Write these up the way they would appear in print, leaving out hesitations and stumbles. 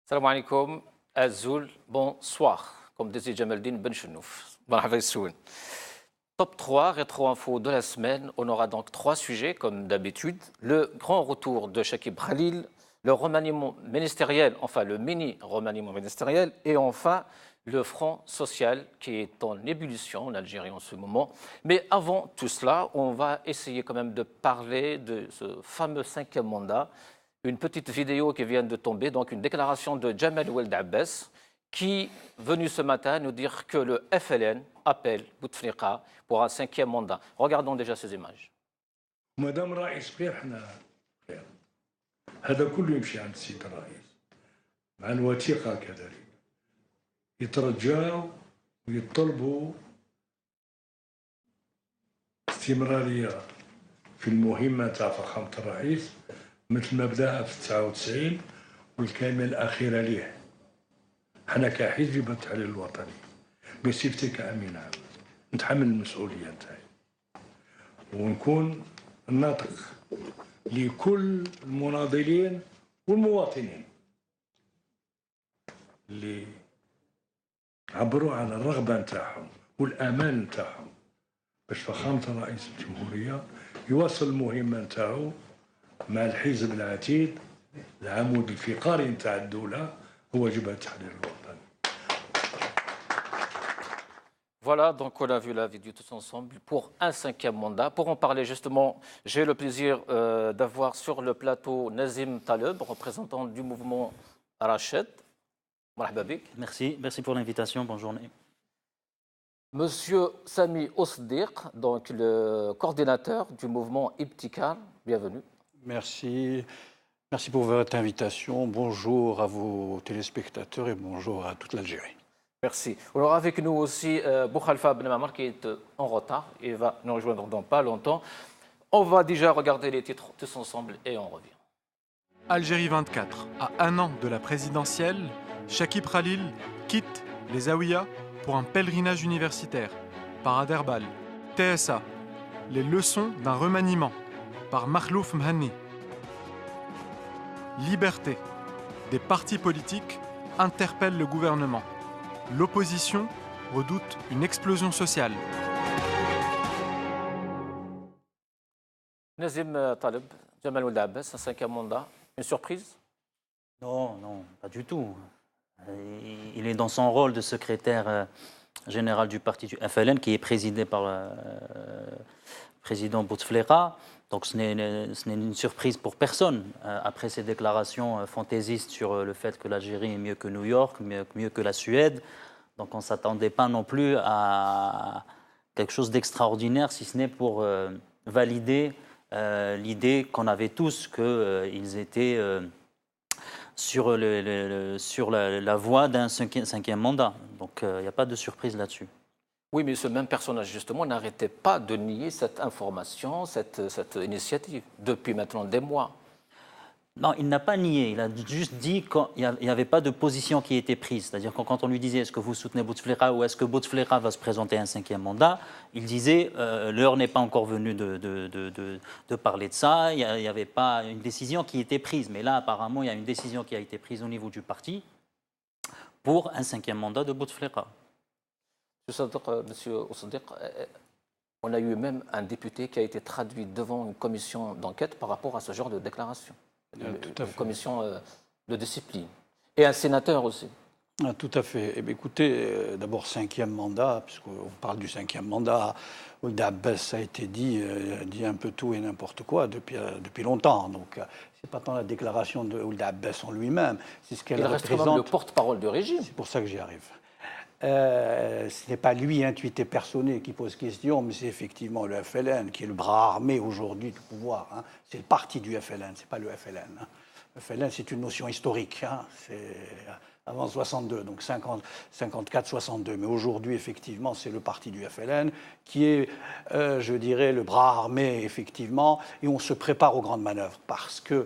Salam alaikum, Azoul, bonsoir, comme disait Jamaldine Benchenouf. Top 3, rétro-info de la semaine. On aura donc 3 sujets, comme d'habitude. Le grand retour de Chakib Khalil, le remaniement ministériel, enfin le mini-remaniement ministériel, et enfin le front social qui est en ébullition en Algérie en ce moment. Mais avant tout cela, on va essayer quand même de parler de ce fameux 5e mandat. Une petite vidéo qui vient de tomber, donc une déclaration de Jamal Oueld Abbas, qui, venu ce matin, nous dire que le FLN appelle Bouteflika pour un 5e mandat. Regardons déjà ces images. مدام رئيس خير احنا خير. هذا كله يمشي عند السيد الرئيس مع الوثيقة كذلك يترجاوا ويطلبوا استمرارية في المهمة تاع فخامة الرئيس مثل ما بداها في 99 والكلمة الأخيرة ليه. احنا كحزب التحرير الوطني بصفتي كأمين عام نتحمل المسؤولية نتاعي ونكون الناطق لكل المناضلين والمواطنين اللي عبروا عن الرغبة نتاعهم والأمان نتاعهم باش فخامة رئيس الجمهورية يواصل المهمة نتاعو مع الحزب العتيد العمود الفقري نتاع الدولة هو جبهة التحرير الوطني. Voilà, donc on a vu la vidéo tous ensemble pour un 5e mandat. Pour en parler justement, j'ai le plaisir d'avoir sur le plateau Nazim Taleb, représentant du mouvement Rached. Merci pour l'invitation, bonne journée. Monsieur Sami Osdir, donc le coordinateur du mouvement Ibtikar, bienvenue. Merci pour votre invitation. Bonjour à vos téléspectateurs et bonjour à toute l'Algérie. Merci. On aura avec nous aussi Boukhalifa Ben Mamar qui est en retard. Il va nous rejoindre dans pas longtemps. On va déjà regarder les titres tous ensemble et on revient. Algérie 24. À un an de la présidentielle, Chakib Khalil quitte les Zaouïas pour un pèlerinage universitaire par Aderbal. TSA. Les leçons d'un remaniement par Makhlouf Mhanni. Liberté. Des partis politiques interpellent le gouvernement. L'opposition redoute une explosion sociale. Nazim Taleb, Jamal Oueld Abbas, un 5e mandat. Une surprise? Non, pas du tout. Il est dans son rôle de secrétaire général du parti du FLN, qui est présidé par le président Bouteflika. Donc ce n'est une surprise pour personne. Après ces déclarations fantaisistes sur le fait que l'Algérie est mieux que New York, mieux que la Suède, donc on ne s'attendait pas non plus à quelque chose d'extraordinaire, si ce n'est pour valider l'idée qu'on avait tous qu'ils étaient sur la voie d'un 5e mandat. Donc il n'y a pas de surprise là-dessus. Oui, mais ce même personnage, justement, n'arrêtait pas de nier cette information, cette initiative, depuis maintenant des mois. Non, il n'a pas nié. Il a juste dit qu'il n'y avait pas de position qui était prise. C'est-à-dire que quand on lui disait est-ce que vous soutenez Bouteflika ou est-ce que Bouteflika va se présenter à un 5e mandat, il disait l'heure n'est pas encore venue de parler de ça. Il n'y avait pas une décision qui était prise. Mais là, apparemment, il y a une décision qui a été prise au niveau du parti pour un 5e mandat de Bouteflika. Monsieur Osdir, on a eu même un député qui a été traduit devant une commission d'enquête par rapport à ce genre de déclaration. Une commission de discipline. Et un sénateur aussi. Tout à fait. Eh bien, écoutez, d'abord 5e mandat, puisqu'on parle du 5e mandat, Oueld Abbas a été dit un peu tout et n'importe quoi depuis longtemps. Donc, c'est pas tant la déclaration de Oueld Abbas en lui-même, c'est ce qu'elle représente. Il reste quand même le porte-parole du régime. C'est pour ça que j'y arrive. Ce n'est pas lui, intuité personné, qui pose question, mais c'est effectivement le FLN, qui est le bras armé aujourd'hui du pouvoir. Hein. C'est le parti du FLN, ce n'est pas le FLN. Hein. Le FLN, c'est une notion historique. Hein. C'est avant 62, donc 54-62. Mais aujourd'hui, effectivement, c'est le parti du FLN qui est, je dirais, le bras armé, effectivement, et on se prépare aux grandes manœuvres. Parce que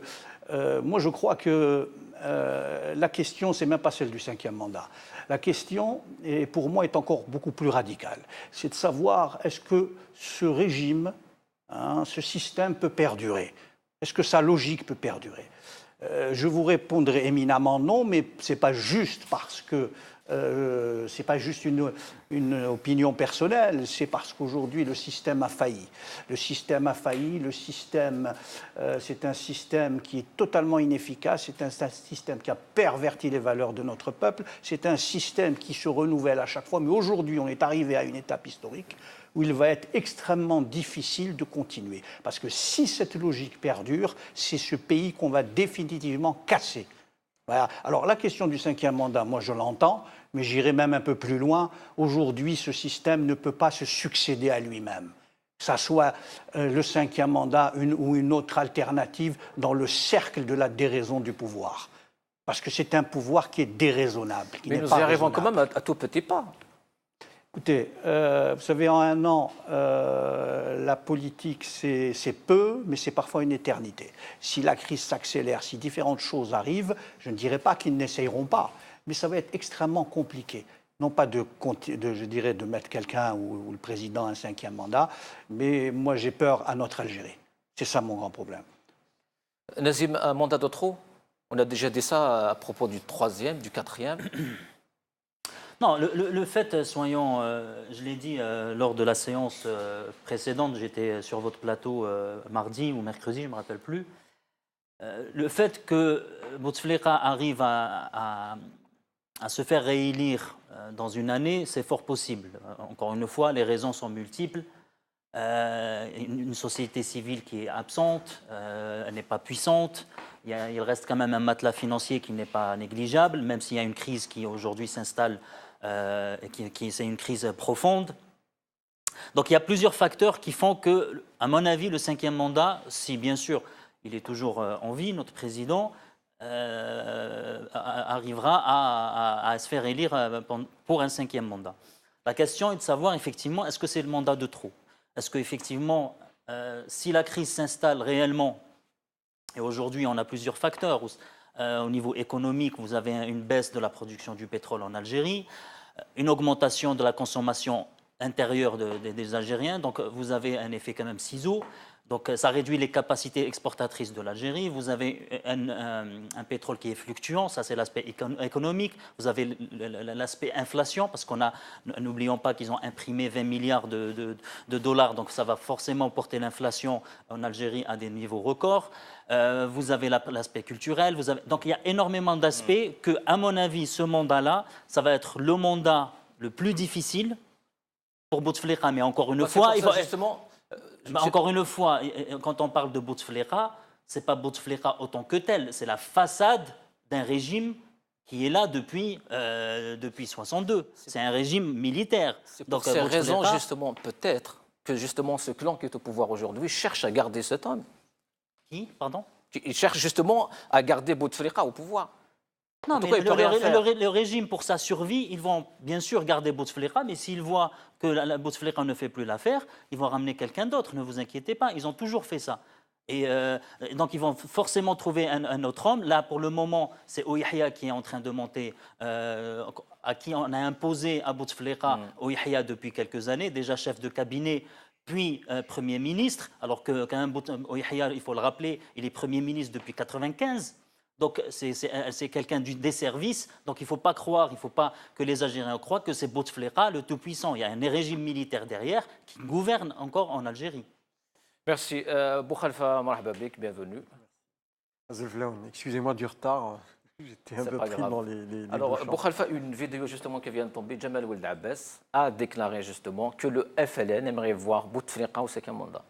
moi, je crois que la question, c'est même pas celle du 5e mandat. La question, et pour moi, est encore beaucoup plus radicale. C'est de savoir est-ce que ce régime, ce système peut perdurer? Est-ce que sa logique peut perdurer? Je vous répondrai éminemment non, mais ce n'est pas juste parce que c'est pas juste une opinion personnelle, c'est parce qu'aujourd'hui le système a failli. Le système a failli, c'est un système qui est totalement inefficace, c'est un système qui a perverti les valeurs de notre peuple, c'est un système qui se renouvelle à chaque fois, mais aujourd'hui on est arrivé à une étape historique où il va être extrêmement difficile de continuer. Parce que si cette logique perdure, c'est ce pays qu'on va définitivement casser. Voilà. Alors la question du 5e mandat, moi je l'entends, mais j'irai même un peu plus loin. Aujourd'hui, ce système ne peut pas se succéder à lui-même. Que ça soit le 5e mandat ou une autre alternative dans le cercle de la déraison du pouvoir. Parce que c'est un pouvoir qui est déraisonnable. Mais nous y arrivons quand même à tout petit pas. Écoutez, vous savez, en un an, la politique, c'est peu, mais c'est parfois une éternité. Si la crise s'accélère, si différentes choses arrivent, je ne dirais pas qu'ils n'essayeront pas, mais ça va être extrêmement compliqué. Non pas de mettre quelqu'un ou le président un 5e mandat, mais moi j'ai peur à notre Algérie. C'est ça mon grand problème. Nazim, un mandat de trop? On a déjà dit ça à propos du 3e, du 4e. Non, le fait, soyons, je l'ai dit lors de la séance précédente, j'étais sur votre plateau mardi ou mercredi, je ne me rappelle plus. Le fait que Bouteflika arrive à se faire réélire dans une année, c'est fort possible. Encore une fois, les raisons sont multiples. Une société civile qui est absente, elle n'est pas puissante. Il reste quand même un matelas financier qui n'est pas négligeable, même s'il y a une crise qui aujourd'hui s'installe. C'est une crise profonde. Donc il y a plusieurs facteurs qui font que, à mon avis, le 5e mandat, si bien sûr il est toujours en vie, notre président, arrivera à se faire élire pour un 5e mandat. La question est de savoir effectivement, est-ce que c'est le mandat de trop? Est-ce qu'effectivement, si la crise s'installe réellement, et aujourd'hui on a plusieurs facteurs, au niveau économique, vous avez une baisse de la production du pétrole en Algérie, une augmentation de la consommation intérieure des Algériens, donc vous avez un effet quand même ciseau, donc ça réduit les capacités exportatrices de l'Algérie, vous avez un pétrole qui est fluctuant, ça c'est l'aspect économique, vous avez l'aspect inflation, parce n'oublions pas qu'ils ont imprimé 20 milliards de dollars, donc ça va forcément porter l'inflation en Algérie à des niveaux records. Vous avez l'aspect culturel, donc il y a énormément d'aspects que, à mon avis, ce mandat-là, ça va être le mandat le plus difficile pour Bouteflika. Mais encore une fois, encore une fois, quand on parle de Bouteflika, c'est pas Bouteflika autant que tel, c'est la façade d'un régime qui est là depuis 62. C'est un régime militaire. C'est pour ces raisons, justement, peut-être que justement ce clan qui est au pouvoir aujourd'hui cherche à garder cet homme. Qui, pardon? Il cherche justement à garder Bouteflika au pouvoir. Non, mais le régime, pour sa survie, ils vont bien sûr garder Bouteflika, mais s'ils voient que Bouteflika ne fait plus l'affaire, ils vont ramener quelqu'un d'autre, ne vous inquiétez pas, ils ont toujours fait ça. Et donc ils vont forcément trouver un autre homme. Là, pour le moment, c'est Ouyahia qui est en train de monter, à qui on a imposé à Bouteflika Ouyahia depuis quelques années, déjà chef de cabinet, puis Premier ministre, alors que quand même Ouyahia, il faut le rappeler, il est Premier ministre depuis 1995. Donc c'est quelqu'un des services, donc il ne faut pas croire, il ne faut pas que les Algériens croient que c'est Bouteflika le tout-puissant. Il y a un régime militaire derrière qui gouverne encore en Algérie. Merci. Boukhalifa, marhaba bik, bienvenue. Excusez-moi du retard, j'étais un peu pris dans les Alors, Boukhalifa, une vidéo justement qui vient de tomber, Jamal Ould Abbas a déclaré justement que le FLN aimerait voir Bouteflika au 5e mandat.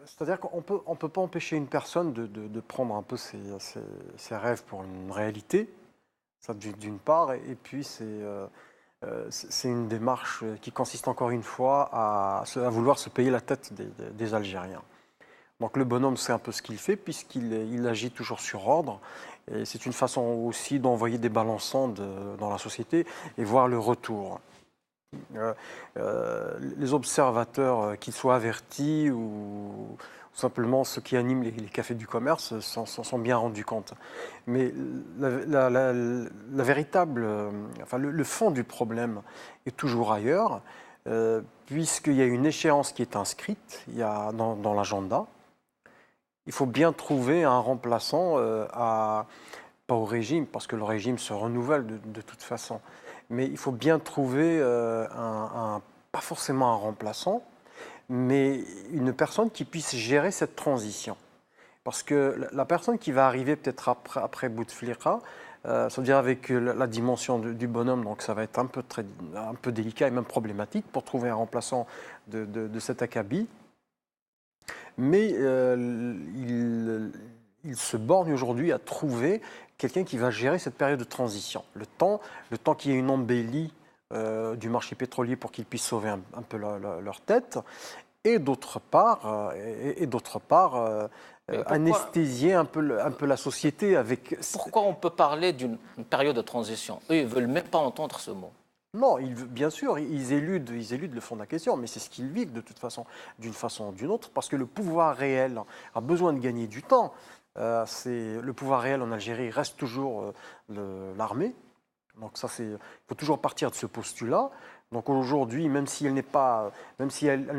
C'est-à-dire qu'on ne peut pas empêcher une personne de prendre un peu ses rêves pour une réalité, ça d'une part, et puis c'est une démarche qui consiste encore une fois à vouloir se payer la tête des Algériens. Donc le bonhomme, c'est un peu ce qu'il fait, puisqu'il agit toujours sur ordre, et c'est une façon aussi d'envoyer des balançants dans la société et voir le retour. Les observateurs, qu'ils soient avertis ou simplement ceux qui animent les cafés du commerce, s'en sont bien rendus compte. Mais la véritable, le fond du problème est toujours ailleurs, puisqu'il y a une échéance qui est inscrite dans l'agenda. il faut bien trouver un remplaçant pas au régime, parce que le régime se renouvelle de toute façon, mais il faut bien trouver pas forcément un remplaçant, mais une personne qui puisse gérer cette transition. Parce que la personne qui va arriver peut-être après Bouteflika, ça veut dire avec la dimension du bonhomme, donc ça va être un peu délicat et même problématique pour trouver un remplaçant de cet acabit. Mais il se borne aujourd'hui à trouver quelqu'un qui va gérer cette période de transition. Le temps qu'il y ait une embellie du marché pétrolier pour qu'ils puissent sauver un peu leur tête, et d'autre part, anesthésier un peu la société avec... Pourquoi on peut parler d'une période de transition? Eux, ils ne veulent même pas entendre ce mot. Non, bien sûr, ils éludent le fond de la question, mais c'est ce qu'ils vivent de toute façon, d'une façon ou d'une autre, parce que le pouvoir réel a besoin de gagner du temps. Le pouvoir réel en Algérie reste toujours l'armée. Donc ça, il faut toujours partir de ce postulat. Donc aujourd'hui, même si elle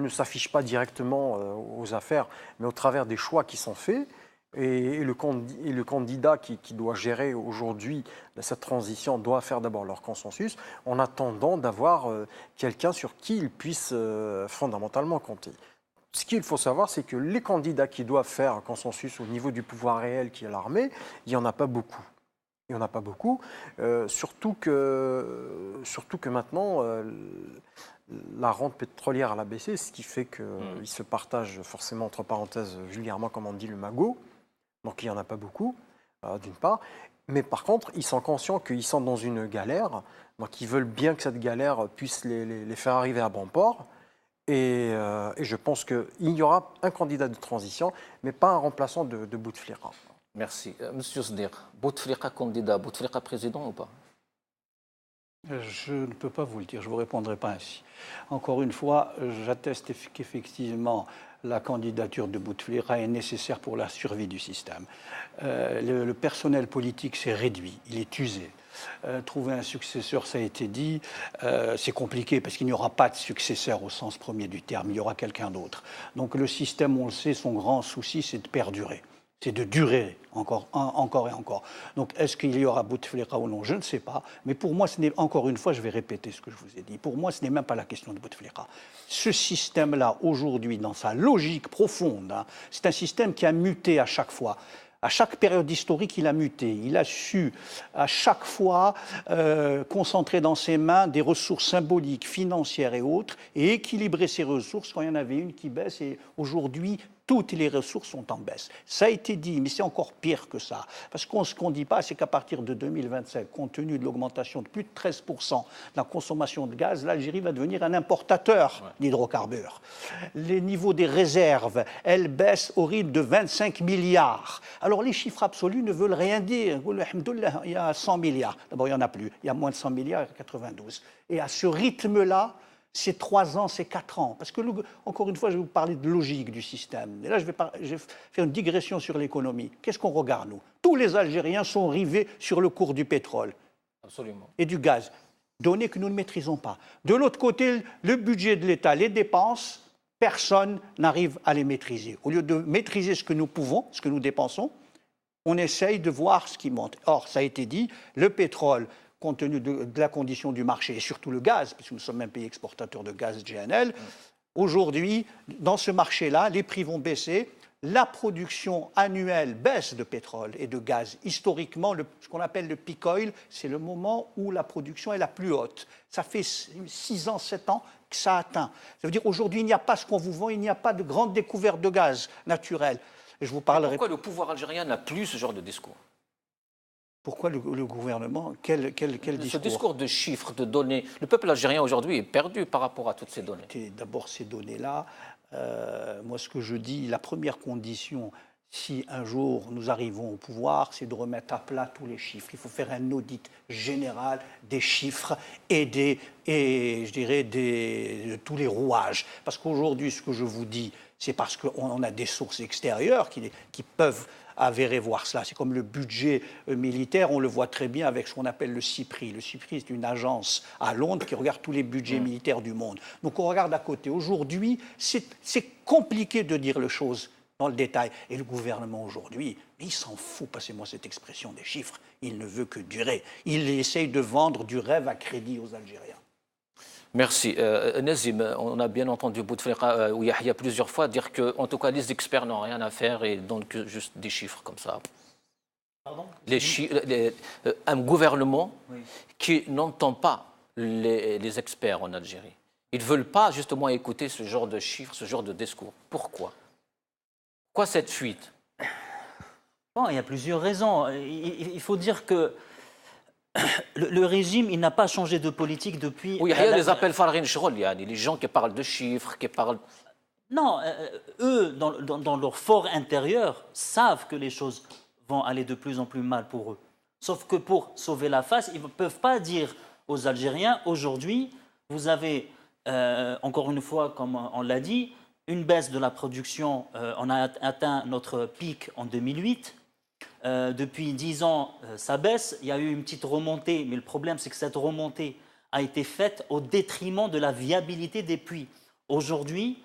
ne s'affiche pas directement aux affaires, mais au travers des choix qui sont faits, et le candidat qui doit gérer aujourd'hui cette transition doit faire d'abord leur consensus, en attendant d'avoir quelqu'un sur qui ils puissent fondamentalement compter. Ce qu'il faut savoir, c'est que les candidats qui doivent faire un consensus au niveau du pouvoir réel qui est l'armée, il n'y en a pas beaucoup. Il n'y en a pas beaucoup, surtout que maintenant, la rente pétrolière a baissé, ce qui fait qu'ils se partagent forcément, entre parenthèses, vulgairement, comme on dit, le magot. Donc il n'y en a pas beaucoup, d'une part. Mais par contre, ils sont conscients qu'ils sont dans une galère, donc ils veulent bien que cette galère puisse les faire arriver à bon port. Et je pense qu'il y aura un candidat de transition, mais pas un remplaçant de Bouteflika. Merci. Monsieur Sdir, Bouteflika candidat, Bouteflika président ou pas? Je ne peux pas vous le dire, je ne vous répondrai pas ainsi. Encore une fois, j'atteste qu'effectivement, la candidature de Bouteflika est nécessaire pour la survie du système. Le personnel politique s'est réduit, il est usé. Trouver un successeur, ça a été dit, c'est compliqué parce qu'il n'y aura pas de successeur au sens premier du terme, il y aura quelqu'un d'autre. Donc le système, on le sait, son grand souci, c'est de perdurer. C'est de durer encore et encore. Donc, est-ce qu'il y aura Bouteflika ou non? Je ne sais pas. Mais pour moi, encore une fois, je vais répéter ce que je vous ai dit. Pour moi, ce n'est même pas la question de Bouteflika. Ce système-là, aujourd'hui, dans sa logique profonde, c'est un système qui a muté à chaque fois. À chaque période historique, il a muté. Il a su, à chaque fois, concentrer dans ses mains des ressources symboliques, financières et autres, et équilibrer ces ressources quand il y en avait une qui baisse. Et aujourd'hui, toutes les ressources sont en baisse. Ça a été dit, mais c'est encore pire que ça. Parce que ce qu'on ne dit pas, c'est qu'à partir de 2025, compte tenu de l'augmentation de plus de 13% de la consommation de gaz, l'Algérie va devenir un importateur d'hydrocarbures. Les niveaux des réserves, elles baissent au rythme de 25 milliards. Alors les chiffres absolus ne veulent rien dire. Il y a 100 milliards. D'abord, il n'y en a plus. Il y a moins de 100 milliards, il y a 92. Et à ce rythme-là, c'est 3 ans, c'est 4 ans. Parce que, encore une fois, je vais vous parler de logique du système. Et là, je vais faire une digression sur l'économie. Qu'est-ce qu'on regarde, nous? Tous les Algériens sont rivés sur le cours du pétrole. Absolument. Et du gaz, données que nous ne maîtrisons pas. De l'autre côté, le budget de l'État, les dépenses, personne n'arrive à les maîtriser. Au lieu de maîtriser ce que nous pouvons, ce que nous dépensons, on essaye de voir ce qui monte. Or, ça a été dit, le pétrole, compte tenu de la condition du marché, et surtout le gaz, puisque nous sommes un pays exportateur de gaz GNL, aujourd'hui, dans ce marché-là, les prix vont baisser, la production annuelle baisse de pétrole et de gaz. Historiquement, ce qu'on appelle le peak oil, c'est le moment où la production est la plus haute. Ça fait 6 ans, 7 ans que ça atteint. Ça veut dire qu'aujourd'hui, il n'y a pas ce qu'on vous vend, il n'y a pas de grande découverte de gaz naturel. Et je vous parlerai... Pourquoi le pouvoir algérien n'a plus ce genre de discours? Pourquoi le gouvernement? Quel discours? Ce discours de chiffres, de données. Le peuple algérien aujourd'hui est perdu par rapport à toutes ces données. D'abord, ces données-là, moi ce que je dis, la première condition, si un jour nous arrivons au pouvoir, c'est de remettre à plat tous les chiffres. Il faut faire un audit général des chiffres et de tous les rouages. Parce qu'aujourd'hui, ce que je vous dis, c'est parce qu'on a des sources extérieures qui peuvent avérer voir cela. C'est comme le budget militaire, on le voit très bien avec ce qu'on appelle le CIPRI. Le CIPRI, c'est une agence à Londres qui regarde tous les budgets militaires du monde. Donc on regarde à côté. Aujourd'hui, c'est compliqué de dire les choses dans le détail. Et le gouvernement aujourd'hui, il s'en fout, passez-moi cette expression des chiffres, il ne veut que durer. Il essaye de vendre du rêve à crédit aux Algériens. Merci. Nazim, on a bien entendu Bouteflika ou Yahya plusieurs fois dire que, en tout cas, les experts n'ont rien à faire et donnent que juste des chiffres comme ça. Pardon ? Un gouvernement Oui. qui n'entend pas les experts en Algérie. Ils ne veulent pas justement écouter ce genre de chiffres, ce genre de discours. Pourquoi? Pourquoi cette fuite? Bon, il y a plusieurs raisons. Il faut dire que le régime, il n'a pas changé de politique depuis... Oui, il y a les appels Farine Shrol, les gens qui parlent de chiffres, qui parlent... Non, eux, dans leur fort intérieur, savent que les choses vont aller de plus en plus mal pour eux. Sauf que pour sauver la face, ils ne peuvent pas dire aux Algériens, aujourd'hui, vous avez, encore une fois, comme on l'a dit, une baisse de la production. On a atteint notre pic en 2008. Depuis 10 ans, ça baisse. Il y a eu une petite remontée, mais le problème, c'est que cette remontée a été faite au détriment de la viabilité des puits. Aujourd'hui,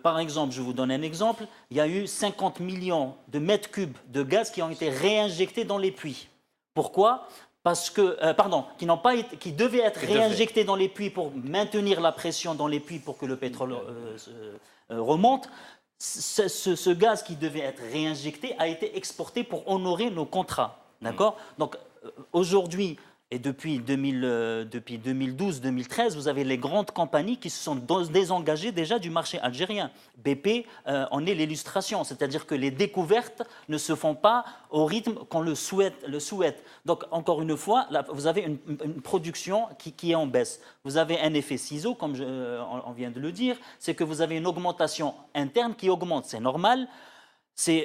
par exemple, je vous donne un exemple, il y a eu 50 millions de mètres cubes de gaz qui ont été réinjectés dans les puits. Pourquoi? Parce que, qui devaient être réinjectés dans les puits pour maintenir la pression dans les puits pour que le pétrole remonte. Ce gaz qui devait être réinjecté a été exporté pour honorer nos contrats. D'accord? Donc, aujourd'hui, et depuis 2012-2013, vous avez les grandes compagnies qui se sont désengagées déjà du marché algérien. BP en est l'illustration, c'est-à-dire que les découvertes ne se font pas au rythme qu'on le souhaite. Donc, encore une fois, là, vous avez une production qui est en baisse. Vous avez un effet ciseau, comme on vient de le dire, c'est que vous avez une augmentation interne qui augmente. C'est normal.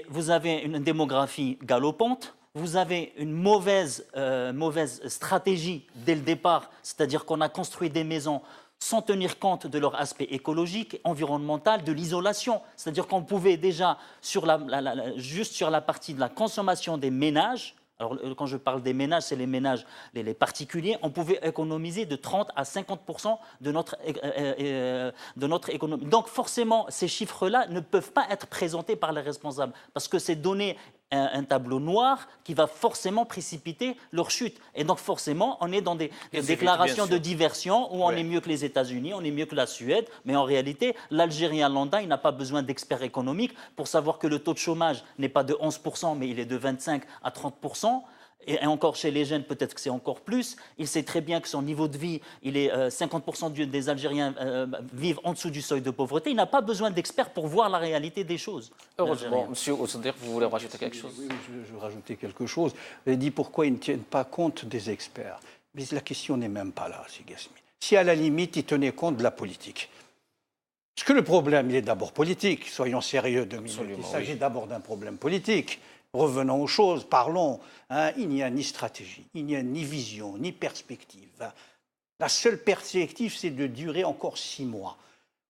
Vous avez une démographie galopante. Vous avez une mauvaise stratégie dès le départ, c'est-à-dire qu'on a construit des maisons sans tenir compte de leur aspect écologique, environnemental, de l'isolation. C'est-à-dire qu'on pouvait déjà, juste sur la partie de la consommation des ménages, alors quand je parle des ménages, c'est les ménages, les particuliers, on pouvait économiser de 30 à 50% de notre économie. Donc forcément, ces chiffres-là ne peuvent pas être présentés par les responsables, parce que c'est donner un tableau noir qui va forcément précipiter leur chute. Et donc forcément, on est dans des déclarations de diversion où on est mieux que les États-Unis, on est mieux que la Suède, mais en réalité, l'Algérien lambda, il n'a pas besoin d'experts économiques pour savoir que le taux de chômage n'est pas de 11%, mais il est de 25 à 30%. Et encore chez les jeunes, peut-être que c'est encore plus. Il sait très bien que son niveau de vie, 50% des Algériens vivent en dessous du seuil de pauvreté. Il n'a pas besoin d'experts pour voir la réalité des choses. Heureusement, Monsieur Oussedir, vous voulez rajouter quelque chose? Oui, je veux rajouter quelque chose. Vous avez dit pourquoi ils ne tiennent pas compte des experts. Mais la question n'est même pas là, c'est Gasmi. Si à la limite, ils tenaient compte de la politique. Parce que le problème, il est d'abord politique. Soyons sérieux 2 minutes. Il s'agit d'abord d'un problème politique. Revenons aux choses, parlons. Il n'y a ni stratégie, il n'y a ni vision, ni perspective. La seule perspective, c'est de durer encore 6 mois.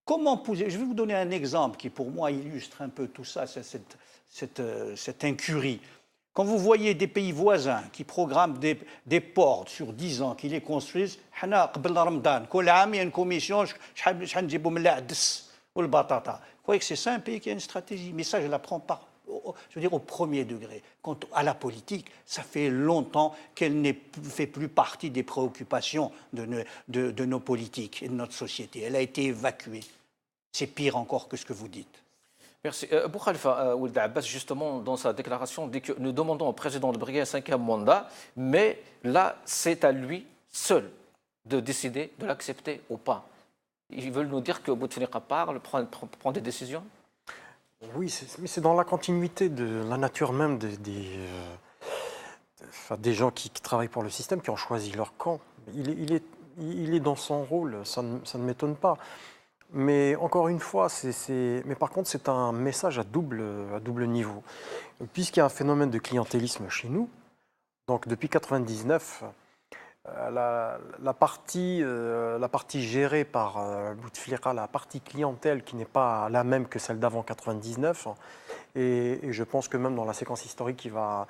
Je vais vous donner un exemple qui, pour moi, illustre un peu tout ça, cette incurie. Quand vous voyez des pays voisins qui programment des ports sur 10 ans, qui les construisent, il y a une commission, vous voyez que c'est ça un pays qui a une stratégie. Mais ça, je la prends pas. Je veux dire au premier degré. Quant à la politique, ça fait longtemps qu'elle ne fait plus partie des préoccupations de nos politiques et de notre société. Elle a été évacuée. C'est pire encore que ce que vous dites. Merci. Boukhalifa Ould Abbas, justement, dans sa déclaration, dit que nous demandons au président de briguer un 5e mandat, mais là, c'est à lui seul de décider de l'accepter ou pas. Ils veulent nous dire que Bouteflika parle, prend des décisions? Oui, c'est dans la continuité de la nature même des gens qui travaillent pour le système, qui ont choisi leur camp. Il est dans son rôle, ça ne m'étonne pas. Mais encore une fois, mais par contre, c'est un message à double niveau. Puisqu'il y a un phénomène de clientélisme chez nous, donc depuis 1999, la partie gérée par Bouteflika, la partie clientèle qui n'est pas la même que celle d'avant 1999, et je pense que même dans la séquence historique qui va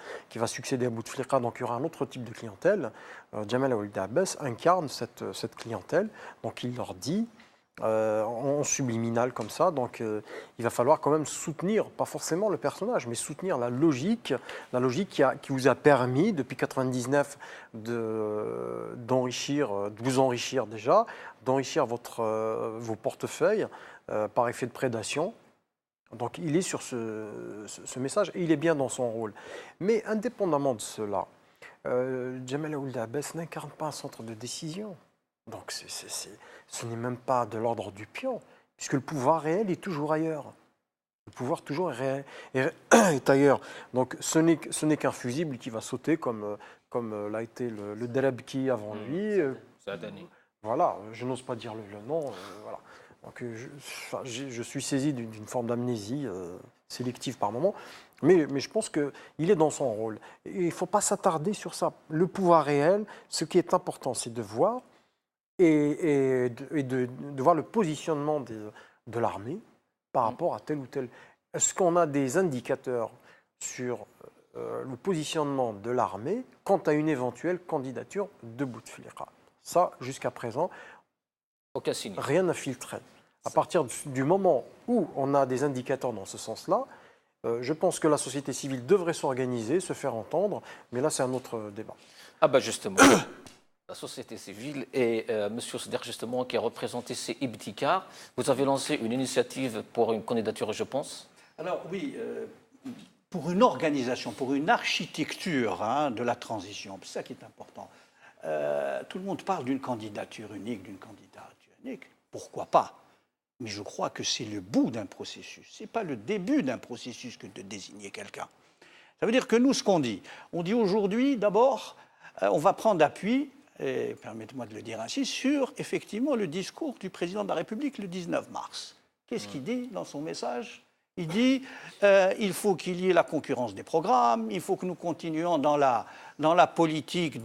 succéder à Bouteflika, donc il y aura un autre type de clientèle. Djemal Ould Abbas incarne cette clientèle, donc il leur dit en subliminal comme ça. Donc il va falloir quand même soutenir, pas forcément le personnage, mais soutenir la logique qui vous a permis depuis 99 de vous enrichir déjà, d'enrichir vos portefeuilles par effet de prédation. Donc il est sur ce message et il est bien dans son rôle. Mais indépendamment de cela, Jamal Ould Abbas n'incarne pas un centre de décision. Donc ce n'est même pas de l'ordre du pion, puisque le pouvoir réel est toujours ailleurs. Le pouvoir toujours est ailleurs. Donc ce n'est qu'un fusible qui va sauter comme l'a été le Dalabki avant lui. Voilà, je n'ose pas dire le nom. Voilà. Donc je suis saisi d'une forme d'amnésie sélective par moment. Mais je pense qu'il est dans son rôle. Et il ne faut pas s'attarder sur ça. Le pouvoir réel, ce qui est important, c'est de voir et de voir le positionnement de l'armée par rapport à tel ou tel. Est-ce qu'on a des indicateurs sur le positionnement de l'armée quant à une éventuelle candidature de Bouteflika? Ça, jusqu'à présent, Aucun signe. rien n'a filtré. À partir du moment où on a des indicateurs dans ce sens-là, je pense que la société civile devrait s'organiser, se faire entendre, mais là c'est un autre débat. Ah ben justement, la société civile et M. Sder justement qui a représenté ces Ibtikar, vous avez lancé une initiative pour une candidature, je pense. Alors oui, pour une organisation, pour une architecture de la transition, c'est ça qui est important. Tout le monde parle d'une candidature unique, pourquoi pas? Mais je crois que c'est le bout d'un processus, ce n'est pas le début d'un processus que de désigner quelqu'un. Ça veut dire que nous, ce qu'on dit aujourd'hui, d'abord, on va prendre appui, et permettez-moi de le dire ainsi, sur effectivement le discours du président de la République le 19 mars. Qu'est-ce qu'il dit dans son message? Il dit il faut qu'il y ait la concurrence des programmes, il faut que nous continuions dans la politique,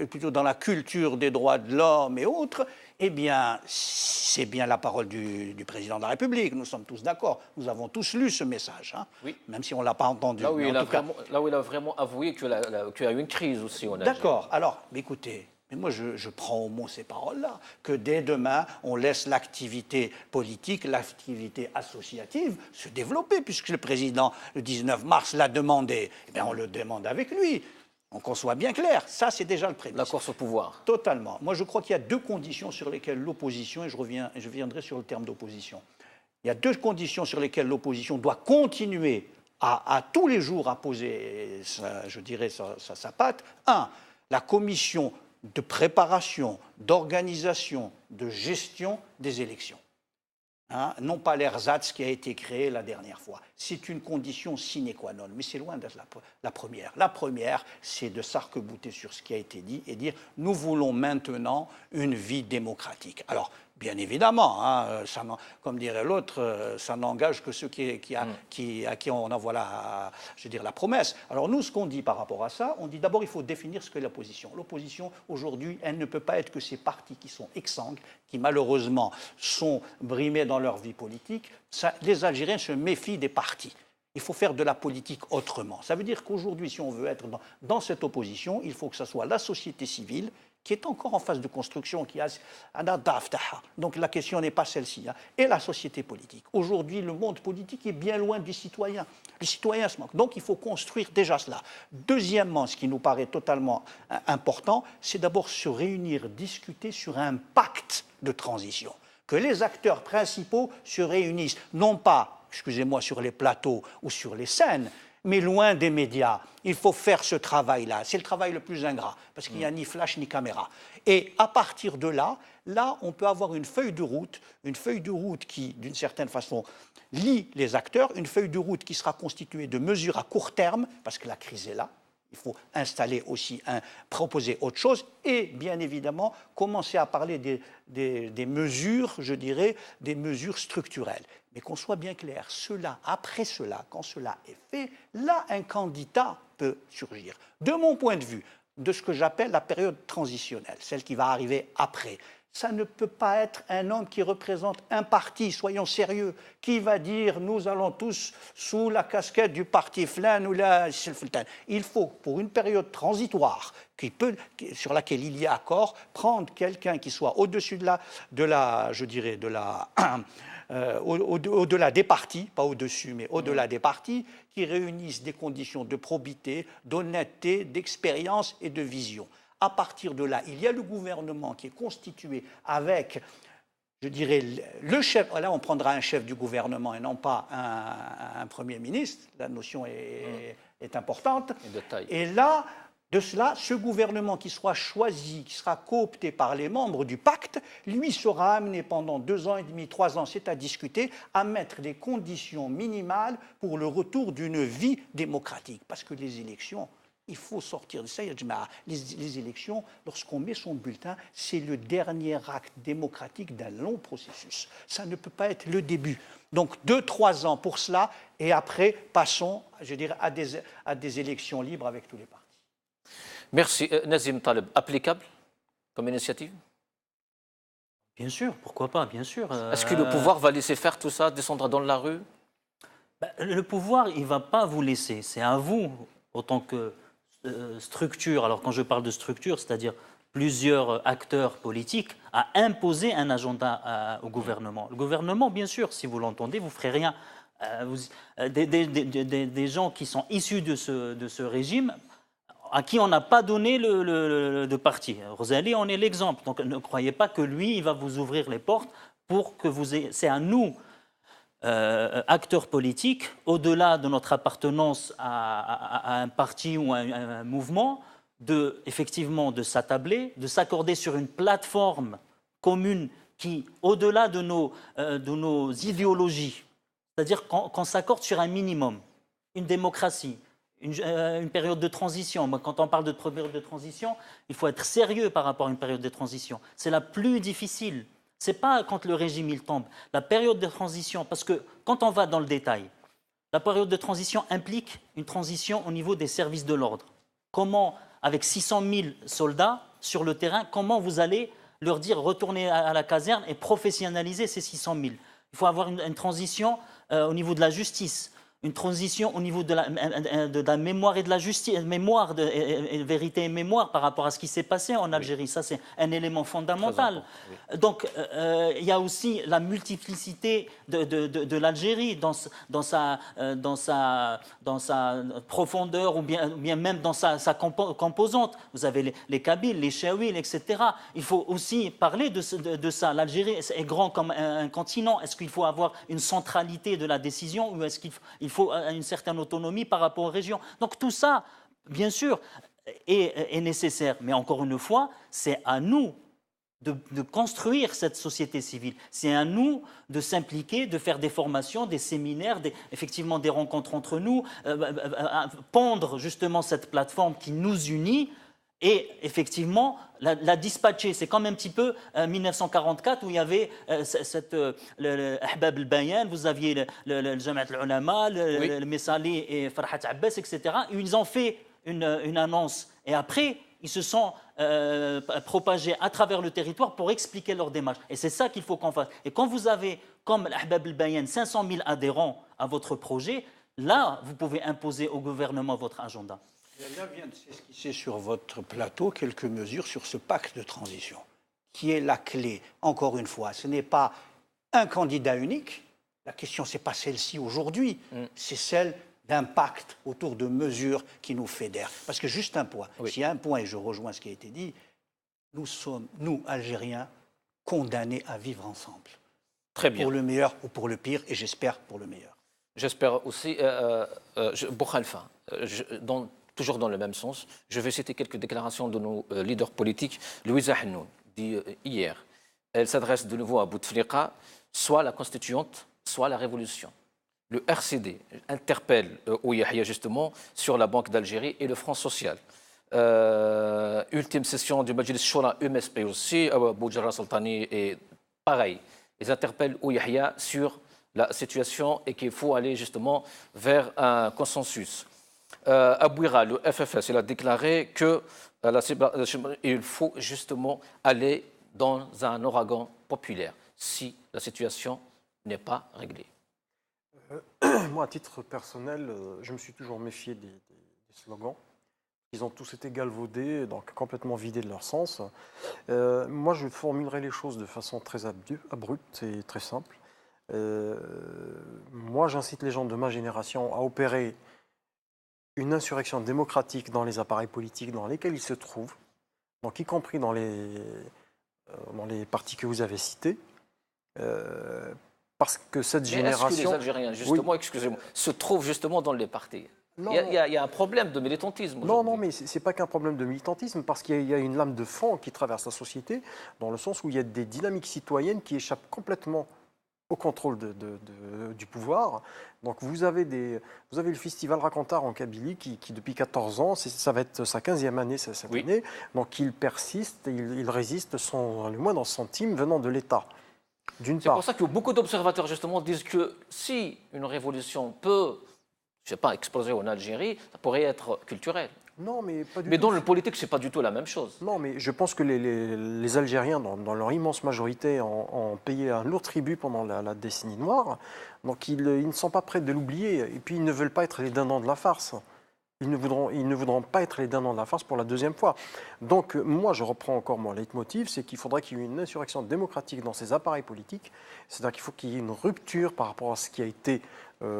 plutôt dans la culture des droits de l'homme et autres. Eh bien, c'est bien la parole du président de la République, nous sommes tous d'accord, nous avons tous lu ce message, oui. Même si on ne l'a pas entendu. Là où, il a vraiment avoué qu'il y a eu une crise aussi. D'accord, alors, écoutez, mais moi je prends au mot ces paroles-là, que dès demain, on laisse l'activité politique, l'activité associative se développer, puisque le président, le 19 mars, l'a demandé. Eh bien, on le demande avec lui. Donc, qu'on soit bien clair, ça, c'est déjà le prémisse. La course au pouvoir. Totalement. Moi, je crois qu'il y a deux conditions sur lesquelles l'opposition, et je reviendrai sur le terme d'opposition, il y a deux conditions sur lesquelles l'opposition doit continuer à tous les jours à poser, sa patte. Un, la commission de préparation, d'organisation, de gestion des élections. Non pas l'ersatz qui a été créé la dernière fois. C'est une condition sine qua non, mais c'est loin d'être la première. La première, c'est de s'arc-bouter sur ce qui a été dit et dire « nous voulons maintenant une vie démocratique ». Alors, bien évidemment, comme dirait l'autre, ça n'engage que ceux à qui on envoie la promesse. Alors nous, ce qu'on dit par rapport à ça, on dit d'abord il faut définir ce qu'est l'opposition. L'opposition, aujourd'hui, elle ne peut pas être que ces partis qui sont exsangues, qui malheureusement sont brimés dans leur vie politique. Les Algériens se méfient des partis. Il faut faire de la politique autrement. Ça veut dire qu'aujourd'hui, si on veut être dans cette opposition, il faut que ce soit la société civile, qui est encore en phase de construction, donc la question n'est pas celle-ci, et la société politique. Aujourd'hui, le monde politique est bien loin du citoyen. Les citoyens se manquent. Donc il faut construire déjà cela. Deuxièmement, ce qui nous paraît totalement important, c'est d'abord se réunir, discuter sur un pacte de transition. Que les acteurs principaux se réunissent, non pas, excusez-moi, sur les plateaux ou sur les scènes, mais loin des médias. Il faut faire ce travail-là. C'est le travail le plus ingrat, parce qu'il n'y a ni flash ni caméra. Et à partir de là, on peut avoir une feuille de route qui, d'une certaine façon, lie les acteurs, une feuille de route qui sera constituée de mesures à court terme, parce que la crise est là. Il faut installer aussi, proposer autre chose et, bien évidemment, commencer à parler des mesures, je dirais, des mesures structurelles. Mais qu'on soit bien clair, après cela, quand cela est fait, là, un candidat peut surgir. De mon point de vue, de ce que j'appelle la période transitionnelle, celle qui va arriver après, Ça ne peut pas être un homme qui représente un parti, soyons sérieux, qui va dire nous allons tous sous la casquette du parti Flan ou la Fultan. Il faut, pour une période transitoire, sur laquelle il y a accord, prendre quelqu'un qui soit au-dessus au-delà des partis, pas au-dessus, mais au-delà des partis, qui réunissent des conditions de probité, d'honnêteté, d'expérience et de vision. À partir de là, il y a le gouvernement qui est constitué avec, je dirais, le chef. Là, on prendra un chef du gouvernement et non pas un Premier ministre. La notion est importante. Et là, de cela, ce gouvernement qui sera choisi, qui sera coopté par les membres du pacte, lui sera amené pendant 2 ans et demi, 3 ans, c'est à discuter, à mettre des conditions minimales pour le retour d'une vie démocratique. Parce que les élections, il faut sortir de ça. Les élections, lorsqu'on met son bulletin, c'est le dernier acte démocratique d'un long processus. Ça ne peut pas être le début. Donc 2-3 ans pour cela, et après, passons, je dirais, à des élections libres avec tous les partis. Merci. Nazim Taleb, applicable comme initiative? Bien sûr, pourquoi pas, bien sûr. Est-ce que le pouvoir va laisser faire tout ça, descendre dans la rue? Le pouvoir, il ne va pas vous laisser. C'est à vous, autant que structure, alors quand je parle de structure, c'est-à-dire plusieurs acteurs politiques, à imposer un agenda au gouvernement. Le gouvernement, bien sûr, si vous l'entendez, vous ne ferez rien. Des gens qui sont issus de ce régime, à qui on n'a pas donné de parti. Rosalie en est l'exemple. Donc ne croyez pas que lui, il va vous ouvrir les portes pour que vous ayez... C'est à nous, acteurs politiques, au-delà de notre appartenance à un parti ou à un mouvement, effectivement de s'attabler, de s'accorder sur une plateforme commune qui, au-delà de nos idéologies, c'est-à-dire qu'on s'accorde sur un minimum, une démocratie, une période de transition. Quand on parle de période de transition, il faut être sérieux par rapport à une période de transition. C'est la plus difficile. Ce n'est pas quand le régime il tombe. La période de transition, parce que quand on va dans le détail, la période de transition implique une transition au niveau des services de l'ordre. Comment, avec 600 000 soldats sur le terrain, comment vous allez leur dire retourner à la caserne et professionnaliser ces 600 000? Il faut avoir une transition au niveau de la justice, une transition au niveau de la mémoire et de la justice, vérité et mémoire par rapport à ce qui s'est passé en Algérie. Ça, c'est un élément fondamental. Oui. Donc, il y a aussi la multiplicité de l'Algérie dans sa profondeur ou bien même dans sa composante. Vous avez les Kabyles, les Chaouis, etc. Il faut aussi parler de ça. L'Algérie est grand comme un continent. Est-ce qu'il faut avoir une centralité de la décision ou est-ce qu'il faut une certaine autonomie par rapport aux régions? Donc tout ça, bien sûr, est nécessaire. Mais encore une fois, c'est à nous de construire cette société civile. C'est à nous de s'impliquer, de faire des formations, des séminaires, effectivement des rencontres entre nous, pondre justement cette plateforme qui nous unit et effectivement la dispatcher. C'est comme un petit peu 1944 où il y avait le Ahbab al-Bayan, vous aviez le Jamaat al-Ulama, le Messali et Farhat Abbas, etc. Et ils ont fait une annonce et après ils se sont propagés à travers le territoire pour expliquer leur démarche. Et c'est ça qu'il faut qu'on fasse. Et quand vous avez, comme l'Ahbab al-Bayan, 500 000 adhérents à votre projet, là, vous pouvez imposer au gouvernement votre agenda. Là vient de s'esquisser sur votre plateau quelques mesures sur ce pacte de transition, qui est la clé. Encore une fois, ce n'est pas un candidat unique. La question, ce n'est pas celle-ci aujourd'hui, c'est celle d'un pacte autour de mesures qui nous fédèrent. Parce que juste un point, s'il y a un point, et je rejoins ce qui a été dit, nous sommes, nous, Algériens, condamnés à vivre ensemble. Très bien. Pour le meilleur ou pour le pire, et j'espère pour le meilleur. J'espère aussi, Boukhalifa, toujours dans le même sens, je vais citer quelques déclarations de nos leaders politiques. Louisa Hannoun dit hier, elle s'adresse de nouveau à Bouteflika, soit la constituante, soit la révolution. Le RCD interpelle Ouyahia justement sur la Banque d'Algérie et le Front social. Ultime session du Majlis Choura MSP aussi, Boujarra Sultani et pareil. Ils interpellent Ouyahia sur la situation et qu'il faut aller justement vers un consensus. Abouira, le FFS, il a déclaré qu'il faut justement aller dans un ouragan populaire si la situation n'est pas réglée? Moi, à titre personnel, je me suis toujours méfié des slogans. Ils ont tous été galvaudés, donc complètement vidés de leur sens. Moi, je formulerai les choses de façon très abrupte et très simple. Moi, j'incite les gens de ma génération à opérer une insurrection démocratique dans les appareils politiques dans lesquels ils se trouvent, donc y compris dans les partis que vous avez cités, parce que cette Mais génération... est-ce que les Algériens, justement, Oui. excusez-moi, se trouvent justement dans les partis? Non, Il y a un problème de militantisme non, aujourd'hui. non, mais ce n'est pas qu'un problème de militantisme, parce qu'il y a une lame de fond qui traverse la société, dans le sens où il y a des dynamiques citoyennes qui échappent complètement au contrôle du pouvoir. Donc vous avez le festival Racontar en Kabylie qui depuis 14 ans, ça va être sa 15e année cette Oui. année, donc il persiste, il résiste sans le moindre centime venant de l'État. D'une C'est part. pour ça que beaucoup d'observateurs, justement, disent que si une révolution peut, je ne sais pas, exploser en Algérie, ça pourrait être culturel. Non, mais pas du Mais tout. dans le politique, ce n'est pas du tout la même chose. Non, mais je pense que les Algériens, dans leur immense majorité, ont payé un lourd tribut pendant la décennie noire. Donc ils ne sont pas prêts de l'oublier. Et puis ils ne veulent pas être les dindons de la farce. Ils ne voudront pas être les dindons de la farce pour la deuxième fois. Donc moi, je reprends encore mon leitmotiv, c'est qu'il faudrait qu'il y ait une insurrection démocratique dans ces appareils politiques. C'est-à-dire qu'il faut qu'il y ait une rupture par rapport à ce qui a été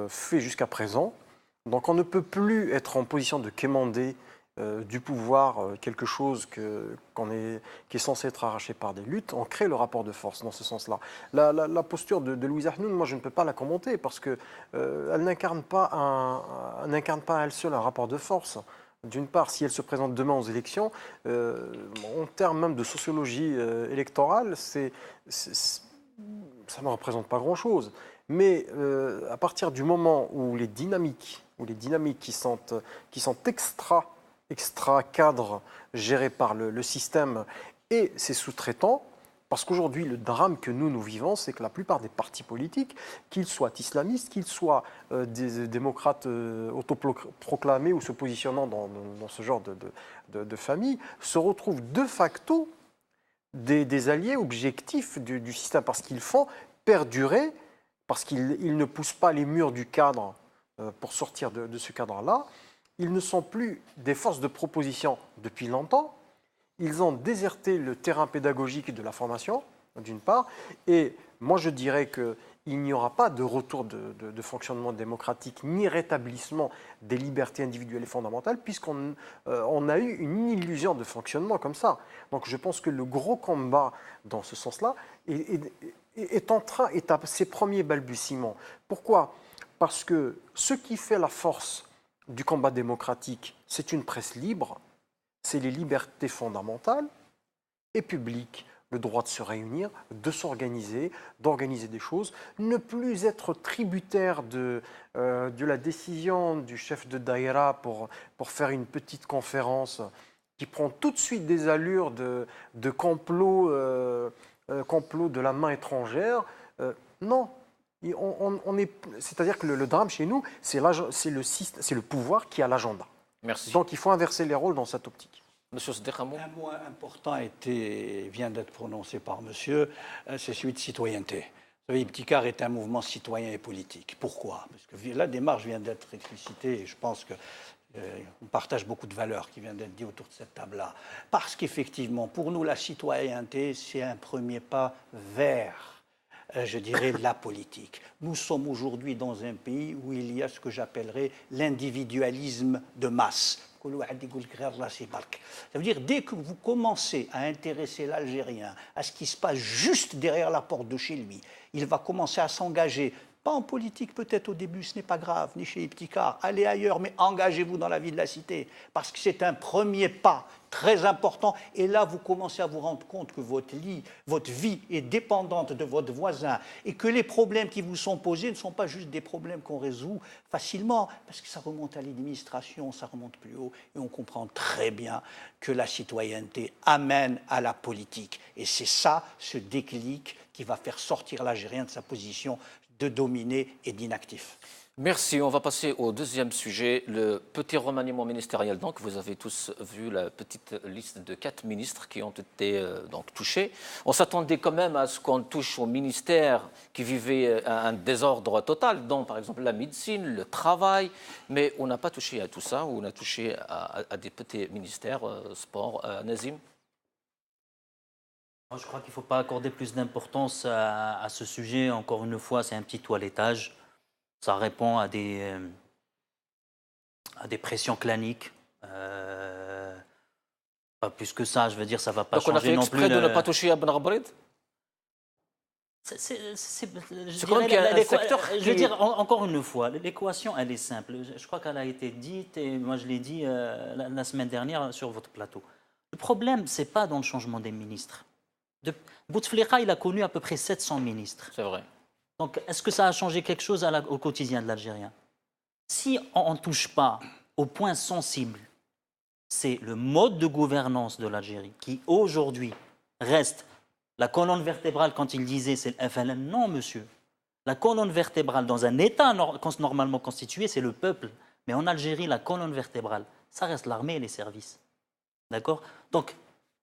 fait jusqu'à présent. Donc on ne peut plus être en position de quémander du pouvoir quelque chose qui est censé être arraché par des luttes. On crée le rapport de force dans ce sens-là. La posture de Louise Ahnoun, moi je ne peux pas la commenter parce qu'elle n'incarne pas à elle seule un rapport de force. D'une part, si elle se présente demain aux élections, en termes même de sociologie électorale, ça ne représente pas grand-chose. Mais à partir du moment où les dynamiques qui sont extra cadre géré par le système et ses sous-traitants, parce qu'aujourd'hui, le drame que nous vivons, c'est que la plupart des partis politiques, qu'ils soient islamistes, qu'ils soient des démocrates autoproclamés ou se positionnant dans ce genre de famille, se retrouvent de facto des alliés objectifs du système, parce qu'ils font perdurer, parce qu'ils ne poussent pas les murs du cadre pour sortir de ce cadre-là. Ils ne sont plus des forces de proposition depuis longtemps. Ils ont déserté le terrain pédagogique de la formation, d'une part. Et moi, je dirais qu'il n'y aura pas de retour de fonctionnement démocratique ni rétablissement des libertés individuelles et fondamentales, puisqu'on a eu une illusion de fonctionnement comme ça. Donc je pense que le gros combat dans ce sens-là est à ses premiers balbutiements. Pourquoi ? Parce que ce qui fait la force du combat démocratique, c'est une presse libre, c'est les libertés fondamentales et publiques, le droit de se réunir, de s'organiser, d'organiser des choses, ne plus être tributaire de la décision du chef de daïra pour faire une petite conférence qui prend tout de suite des allures de complot de la main étrangère. Non. C'est-à-dire que le drame chez nous, c'est le pouvoir qui a l'agenda. Merci. Donc il faut inverser les rôles dans cette optique. Monsieur Sdekhamou. Un mot important vient d'être prononcé par monsieur, c'est celui de citoyenneté. Vous savez, Ibtikar est un mouvement citoyen et politique. Pourquoi ? Parce que la démarche vient d'être explicitée et je pense qu'on partage beaucoup de valeurs qui viennent d'être dites autour de cette table-là. Parce qu'effectivement, pour nous, la citoyenneté, c'est un premier pas vers je dirais, la politique. Nous sommes aujourd'hui dans un pays où il y a ce que j'appellerais l'individualisme de masse. Ça veut dire, dès que vous commencez à intéresser l'Algérien à ce qui se passe juste derrière la porte de chez lui, il va commencer à s'engager. Pas en politique peut-être au début, ce n'est pas grave, ni chez Ibtikar, allez ailleurs, mais engagez-vous dans la vie de la cité, parce que c'est un premier pas très important, et là vous commencez à vous rendre compte que votre vie est dépendante de votre voisin, et que les problèmes qui vous sont posés ne sont pas juste des problèmes qu'on résout facilement, parce que ça remonte à l'administration, ça remonte plus haut, et on comprend très bien que la citoyenneté amène à la politique, et c'est ça, ce déclic qui va faire sortir l'Algérien de sa position de dominé et d'inactif. Merci. On va passer au deuxième sujet, le petit remaniement ministériel. Donc, vous avez tous vu la petite liste de 4 ministres qui ont été donc touchés. On s'attendait quand même à ce qu'on touche aux ministères qui vivaient un désordre total, dont par exemple la médecine, le travail, mais on n'a pas touché à tout ça. On a touché à des petits ministères, sport, Nazim. Je crois qu'il ne faut pas accorder plus d'importance à ce sujet. Encore une fois, c'est un petit toilettage. Ça répond à des pressions claniques. Pas plus que ça, je veux dire, ça ne va pas Donc on a changer fait non exprès plus. de ne pas toucher à Ben Rabrid. C'est quand même qu'il y a un secteur je veux dire, encore une fois, l'équation, elle est simple. Je crois qu'elle a été dite, et moi je l'ai dit la semaine dernière sur votre plateau. Le problème, ce n'est pas dans le changement des ministres. Bouteflika, il a connu à peu près 700 ministres. C'est vrai. Donc, est-ce que ça a changé quelque chose au quotidien de l'Algérien? Si on ne touche pas au point sensible, c'est le mode de gouvernance de l'Algérie qui, aujourd'hui, reste la colonne vertébrale. Quand il disait c'est le FLN, non, monsieur. La colonne vertébrale dans un État normalement constitué, c'est le peuple. Mais en Algérie, la colonne vertébrale, ça reste l'armée et les services. D'accord? Donc,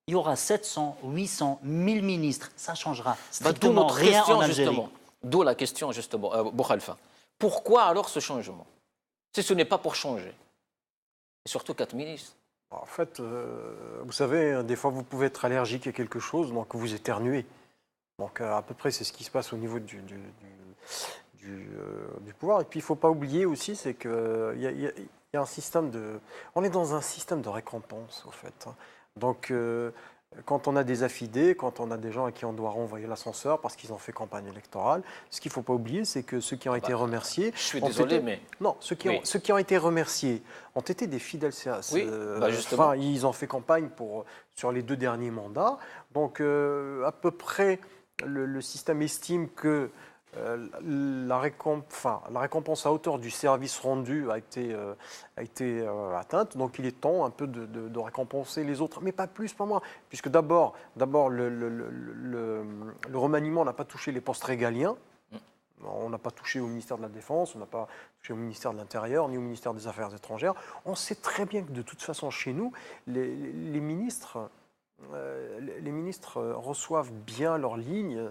il y aura 700, 800, 1000 ministres. Ça changera strictement rien en Algérie. D'où la question, justement, Boukhalifa. Pourquoi alors ce changement? Si ce n'est pas pour changer. Et surtout 4 ministres. En fait, vous savez, des fois, vous pouvez être allergique à quelque chose, donc vous éternuez. Donc, à peu près, c'est ce qui se passe au niveau du pouvoir. Et puis, il ne faut pas oublier aussi, c'est qu'il y a un système de... On est dans un système de récompense, au fait. Donc, quand on a des affidés, quand on a des gens à qui on doit renvoyer l'ascenseur parce qu'ils ont fait campagne électorale, ce qu'il ne faut pas oublier, c'est que ceux qui ont été remerciés... Je suis désolé, mais... Non, ceux qui ont été remerciés ont été des fidèles. Justement. Enfin, ils ont fait campagne sur les 2 derniers mandats. Donc, à peu près, le système estime que la récompense à hauteur du service rendu a été atteinte. Donc, il est temps un peu de récompenser les autres, mais pas plus, pas moins. Puisque d'abord le remaniement n'a pas touché les postes régaliens. On n'a pas touché au ministère de la Défense, on n'a pas touché au ministère de l'Intérieur, ni au ministère des Affaires étrangères. On sait très bien que de toute façon, chez nous, les ministres reçoivent bien leur ligne.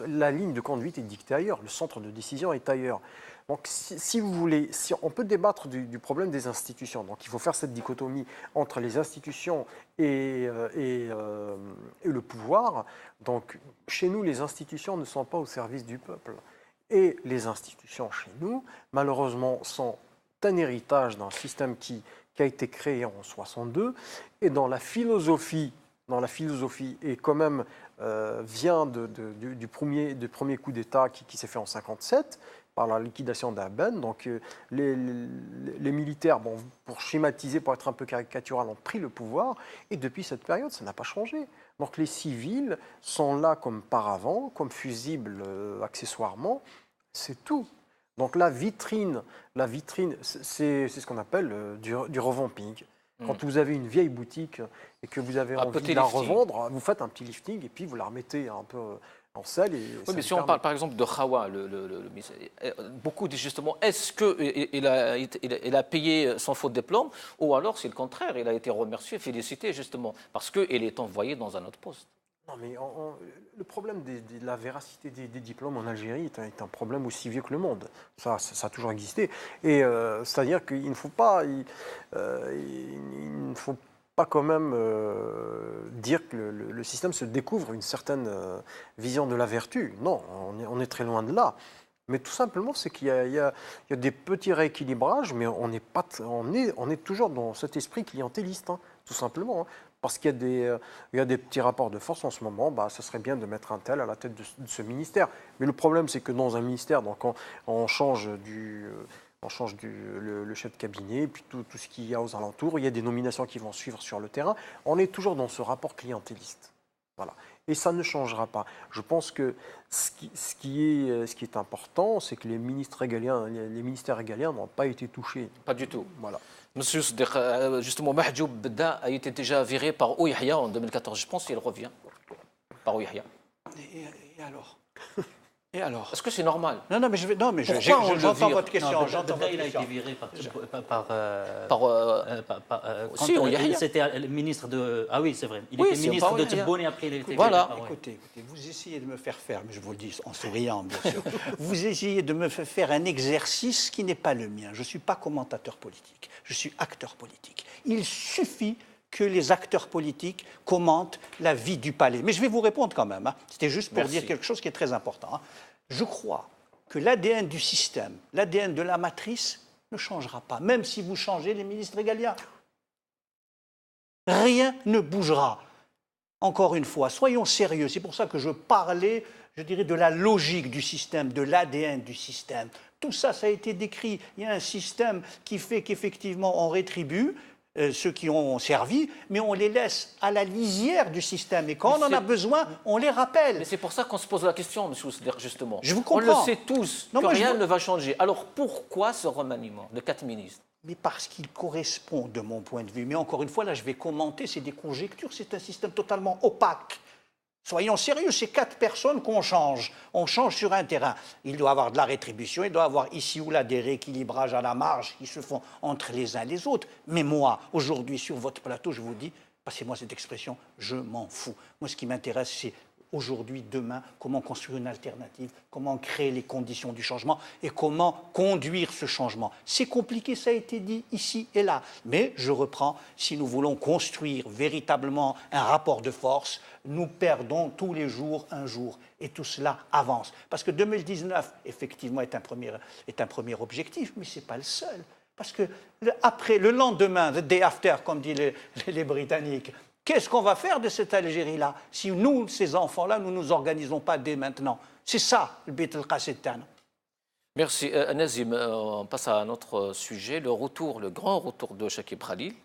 La ligne de conduite est dictée ailleurs, le centre de décision est ailleurs. Donc, si vous voulez, on peut débattre du problème des institutions. Donc, il faut faire cette dichotomie entre les institutions et le pouvoir. Donc, chez nous, les institutions ne sont pas au service du peuple. Et les institutions chez nous, malheureusement, sont un héritage d'un système qui a été créé en 62 et dans la philosophie et quand même vient du premier coup d'État qui s'est fait en 57 par la liquidation d'Aben. Donc les militaires, bon, pour schématiser, pour être un peu caricatural, ont pris le pouvoir et depuis cette période, ça n'a pas changé. Donc les civils sont là comme paravent, comme fusibles accessoirement, c'est tout. Donc la vitrine, c'est ce qu'on appelle du revamping. Quand vous avez une vieille boutique et que vous avez envie de la revendre, vous faites un petit lifting et puis vous la remettez un peu en selle. Oui, mais si on parle par exemple de Khawa, beaucoup disent justement, est-ce qu'il a payé sans faute de diplôme ou alors c'est le contraire, il a été remercié, félicité justement, parce qu'il est envoyé dans un autre poste. Non, mais le problème de la véracité des diplômes en Algérie est un problème aussi vieux que le monde. Ça a toujours existé. Et c'est-à-dire qu'il ne faut pas, quand même dire que le système se découvre une certaine vision de la vertu. Non, on est très loin de là. Mais tout simplement, c'est qu'il y a des petits rééquilibrages, mais on est toujours dans cet esprit clientéliste, hein, tout simplement. Hein. Parce qu'il y a des petits rapports de force en ce moment, ce serait bien de mettre un tel à la tête de ce ministère. Mais le problème, c'est que dans un ministère, donc on change le chef de cabinet, puis tout ce qu'il y a aux alentours, il y a des nominations qui vont suivre sur le terrain. On est toujours dans ce rapport clientéliste. Voilà. Et ça ne changera pas. Je pense que ce qui est important, c'est que les ministères régaliens n'ont pas été touchés. Pas du tout. Voilà. Monsieur Sdiq, justement, Mahjoub Bedda a été déjà viré par Ouyahia en 2014. Je pense qu'il revient par Ouyahia. Et alors Et alors? Est-ce que c'est normal? Non, non, mais je vais, non, mais Pourquoi on le j'entends vire? votre question. Non, J'entends Beda, votre il a été question. viré Si, on y a rien. c'était le ministre de... Ah oui, c'est vrai. Il Oui, était c'est ministre pas de rien. Tebboune et après il a été Voilà. viré. Ah ouais. Écoutez, vous essayez de me faire faire, mais je vous le dis en souriant, bien sûr, vous essayez de me faire un exercice qui n'est pas le mien. Je ne suis pas commentateur politique, je suis acteur politique. Il suffit que les acteurs politiques commentent la vie du palais. Mais je vais vous répondre quand même. Hein. C'était juste pour Merci. dire quelque chose qui est très important. Hein. Je crois que l'ADN du système, l'ADN de la matrice ne changera pas, même si vous changez les ministres régaliens. Rien ne bougera. Encore une fois, soyons sérieux. C'est pour ça que je parlais, je dirais, de la logique du système, de l'ADN du système. Tout ça, ça a été décrit. Il y a un système qui fait qu'effectivement, on rétribue ceux qui ont servi, mais on les laisse à la lisière du système. Et quand Mais on en a c'est- besoin, on les rappelle. Mais c'est pour ça qu'on se pose la question, M. Ousler, justement. Je vous On le comprends. sait tous Non, que moi, je rien vous- ne va changer. Alors pourquoi ce remaniement de 4 ministres? Mais parce qu'il correspond de mon point de vue. Mais encore une fois, là, je vais commenter, c'est des conjectures, c'est un système totalement opaque. Soyons sérieux, c'est 4 personnes qu'on change. On change sur un terrain. Il doit y avoir de la rétribution, il doit y avoir ici ou là des rééquilibrages à la marge qui se font entre les uns et les autres. Mais moi, aujourd'hui, sur votre plateau, je vous dis, passez-moi cette expression, je m'en fous. Moi, ce qui m'intéresse, c'est aujourd'hui, demain, comment construire une alternative, comment créer les conditions du changement et comment conduire ce changement. C'est compliqué, ça a été dit ici et là. Mais je reprends, si nous voulons construire véritablement un rapport de force, nous perdons tous les jours un jour. Et tout cela avance. Parce que 2019, effectivement, est un premier objectif, mais ce n'est pas le seul. Parce que après, le lendemain, the day after, comme disent les Britanniques, qu'est-ce qu'on va faire de cette Algérie-là si nous, ces enfants-là, nous ne nous organisons pas dès maintenant? C'est ça, le Beit el-Qassetan. Merci. Nazim, on passe à un autre sujet, le grand retour de Chakib Khalil.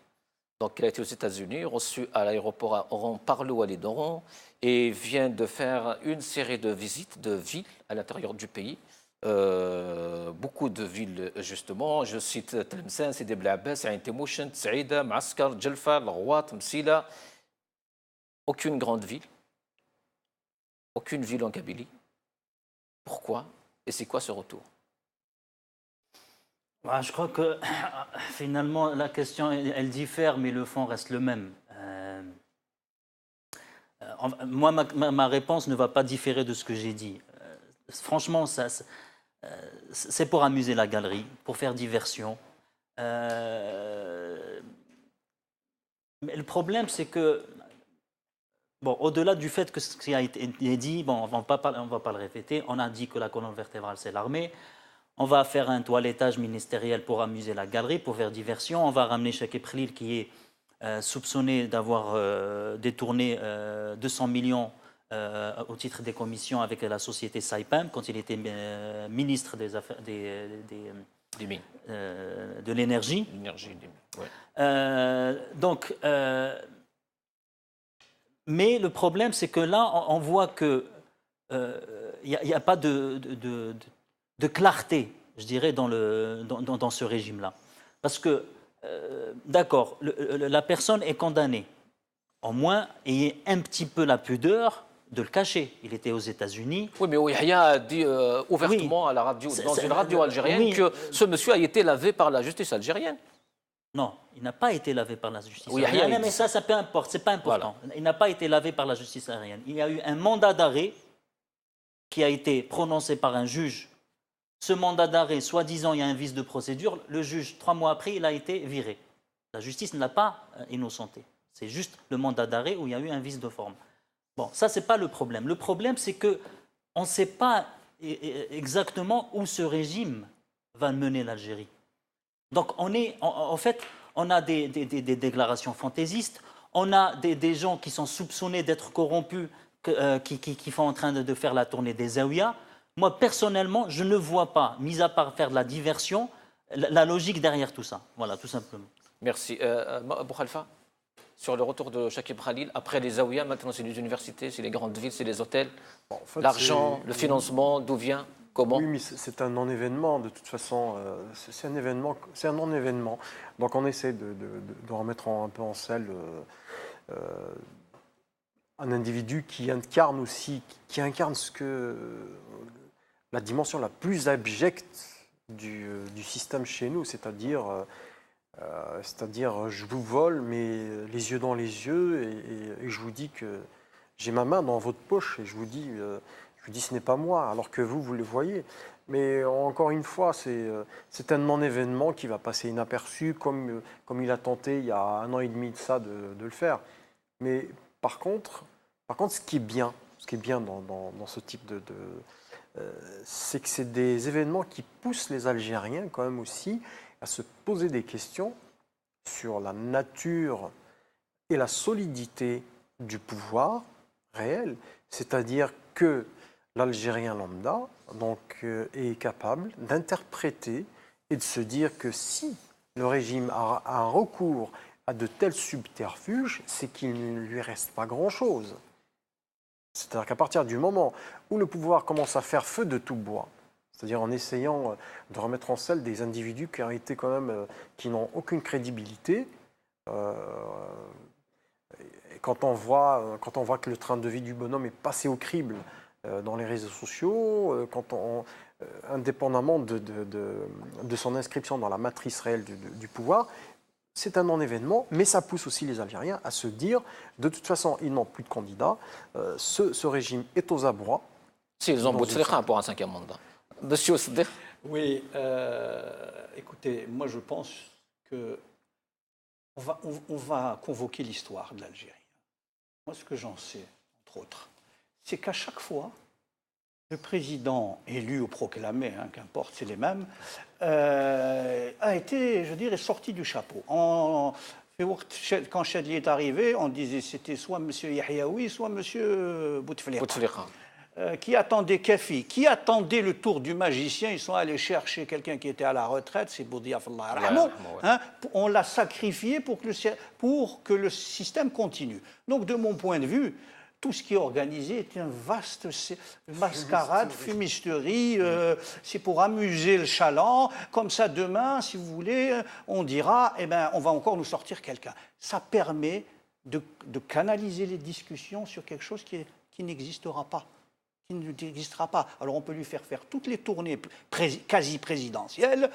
Donc, il a été aux États-Unis, reçu à l'aéroport à Oran par le Walid Oran et vient de faire une série de visites de villes à l'intérieur du pays. Beaucoup de villes, justement. Je cite Tlemcen, Sidi Bel Abbas, Ain Temouchen, Tsaïda, Maaskar, Djelfa, Rouat, Msila. Aucune grande ville, aucune ville en Kabylie. Pourquoi? Et c'est quoi ce retour? Je crois que finalement la question elle diffère, mais le fond reste le même. Moi, ma réponse ne va pas différer de ce que j'ai dit. Franchement, c'est pour amuser la galerie, pour faire diversion. Mais le problème, c'est que, bon, au-delà du fait que ce qui a été dit, bon, on ne va pas le répéter, on a dit que la colonne vertébrale, c'est l'armée. On va faire un toilettage ministériel pour amuser la galerie, pour faire diversion. On va ramener Chakib Khalil qui est soupçonné d'avoir détourné 200 millions au titre des commissions avec la société Saipem quand il était ministre des affaires, Des mines. de l'énergie. L'énergie, ouais. Mais le problème, c'est que là, on voit qu'il n'y a pas de clarté, je dirais, dans ce régime-là. Parce que, d'accord, la personne est condamnée. Au moins, ayez un petit peu la pudeur de le cacher. Il était aux États-Unis. Oui, mais Ouihaya a dit ouvertement à la radio, dans une radio algérienne, que ce monsieur a été lavé par la justice algérienne. Non, il n'a pas été lavé par la justice Oui, aérienne. rien, Mais ça peu importe, c'est pas important. Voilà. Il n'a pas été lavé par la justice aérienne. Il y a eu un mandat d'arrêt qui a été prononcé par un juge. Ce mandat d'arrêt, soi-disant, il y a un vice de procédure. Le juge, 3 mois après, il a été viré. La justice ne l'a pas innocenté. C'est juste le mandat d'arrêt où il y a eu un vice de forme. Bon, ça, c'est pas le problème. Le problème, c'est qu'on ne sait pas exactement où ce régime va mener l'Algérie. Donc, en fait, on a des déclarations fantaisistes, on a des gens qui sont soupçonnés d'être corrompus, qui sont en train de faire la tournée des Zaouïas. Moi, personnellement, je ne vois pas, mis à part faire de la diversion, la logique derrière tout ça. Voilà, tout simplement. Merci. Abou Khalfa, sur le retour de Chakib Khalil, après les Zaouïas, maintenant c'est les universités, c'est les grandes villes, c'est les hôtels. Bon, en fait, L'argent, le financement, d'où vient, comment? Oui, mais c'est un non-événement, de toute façon. C'est un événement, c'est un non-événement. Donc on essaie de remettre un peu en selle un individu qui incarne aussi, qui incarne ce que la dimension la plus abjecte du système chez nous, c'est-à-dire je vous vole, mais les yeux dans les yeux, et je vous dis que j'ai ma main dans votre poche, et je vous dis ce n'est pas moi, alors que vous le voyez. Mais encore une fois, c'est un non-événement qui va passer inaperçu, comme il a tenté il y a 1 an et demi de ça de le faire. Mais par contre, ce qui est bien dans ce type c'est que c'est des événements qui poussent les Algériens quand même aussi à se poser des questions sur la nature et la solidité du pouvoir réel. C'est-à-dire que l'Algérien lambda est capable d'interpréter et de se dire que si le régime a un recours à de tels subterfuges, c'est qu'il ne lui reste pas grand-chose. C'est-à-dire qu'à partir du moment où le pouvoir commence à faire feu de tout bois, c'est-à-dire en essayant de remettre en selle des individus qui ont été quand même, qui n'ont aucune crédibilité, et quand on voit que le train de vie du bonhomme est passé au crible dans les réseaux sociaux, indépendamment de son inscription dans la matrice réelle du pouvoir, c'est un non-événement, mais ça pousse aussi les Algériens à se dire, de toute façon, ils n'ont plus de candidats, ce régime est aux abois. S'ils ont Bouteflika pour un 5e mandat. Monsieur Siddiq. Oui, écoutez, moi je pense que on va convoquer l'histoire de l'Algérie. Moi, ce que j'en sais, entre autres, c'est qu'à chaque fois, le président élu ou proclamé, qu'importe, c'est les mêmes, a été, je dirais, sorti du chapeau. Quand Chadli est arrivé, on disait c'était soit M. Yahyaoui, soit M. Bouteflika. Qui attendait Kafi, qui attendait le tour du magicien. Ils sont allés chercher quelqu'un qui était à la retraite, c'est Boudiaf Allah Rahmou. On l'a sacrifié pour que le système continue. Donc, de mon point de vue, tout ce qui est organisé est une vaste mascarade, fumisterie. C'est pour amuser le chaland. Comme ça, demain, si vous voulez, on dira, on va encore nous sortir quelqu'un. Ça permet de canaliser les discussions sur quelque chose qui n'existera pas. Qui n'existera pas. Alors on peut lui faire toutes les tournées quasi présidentielles.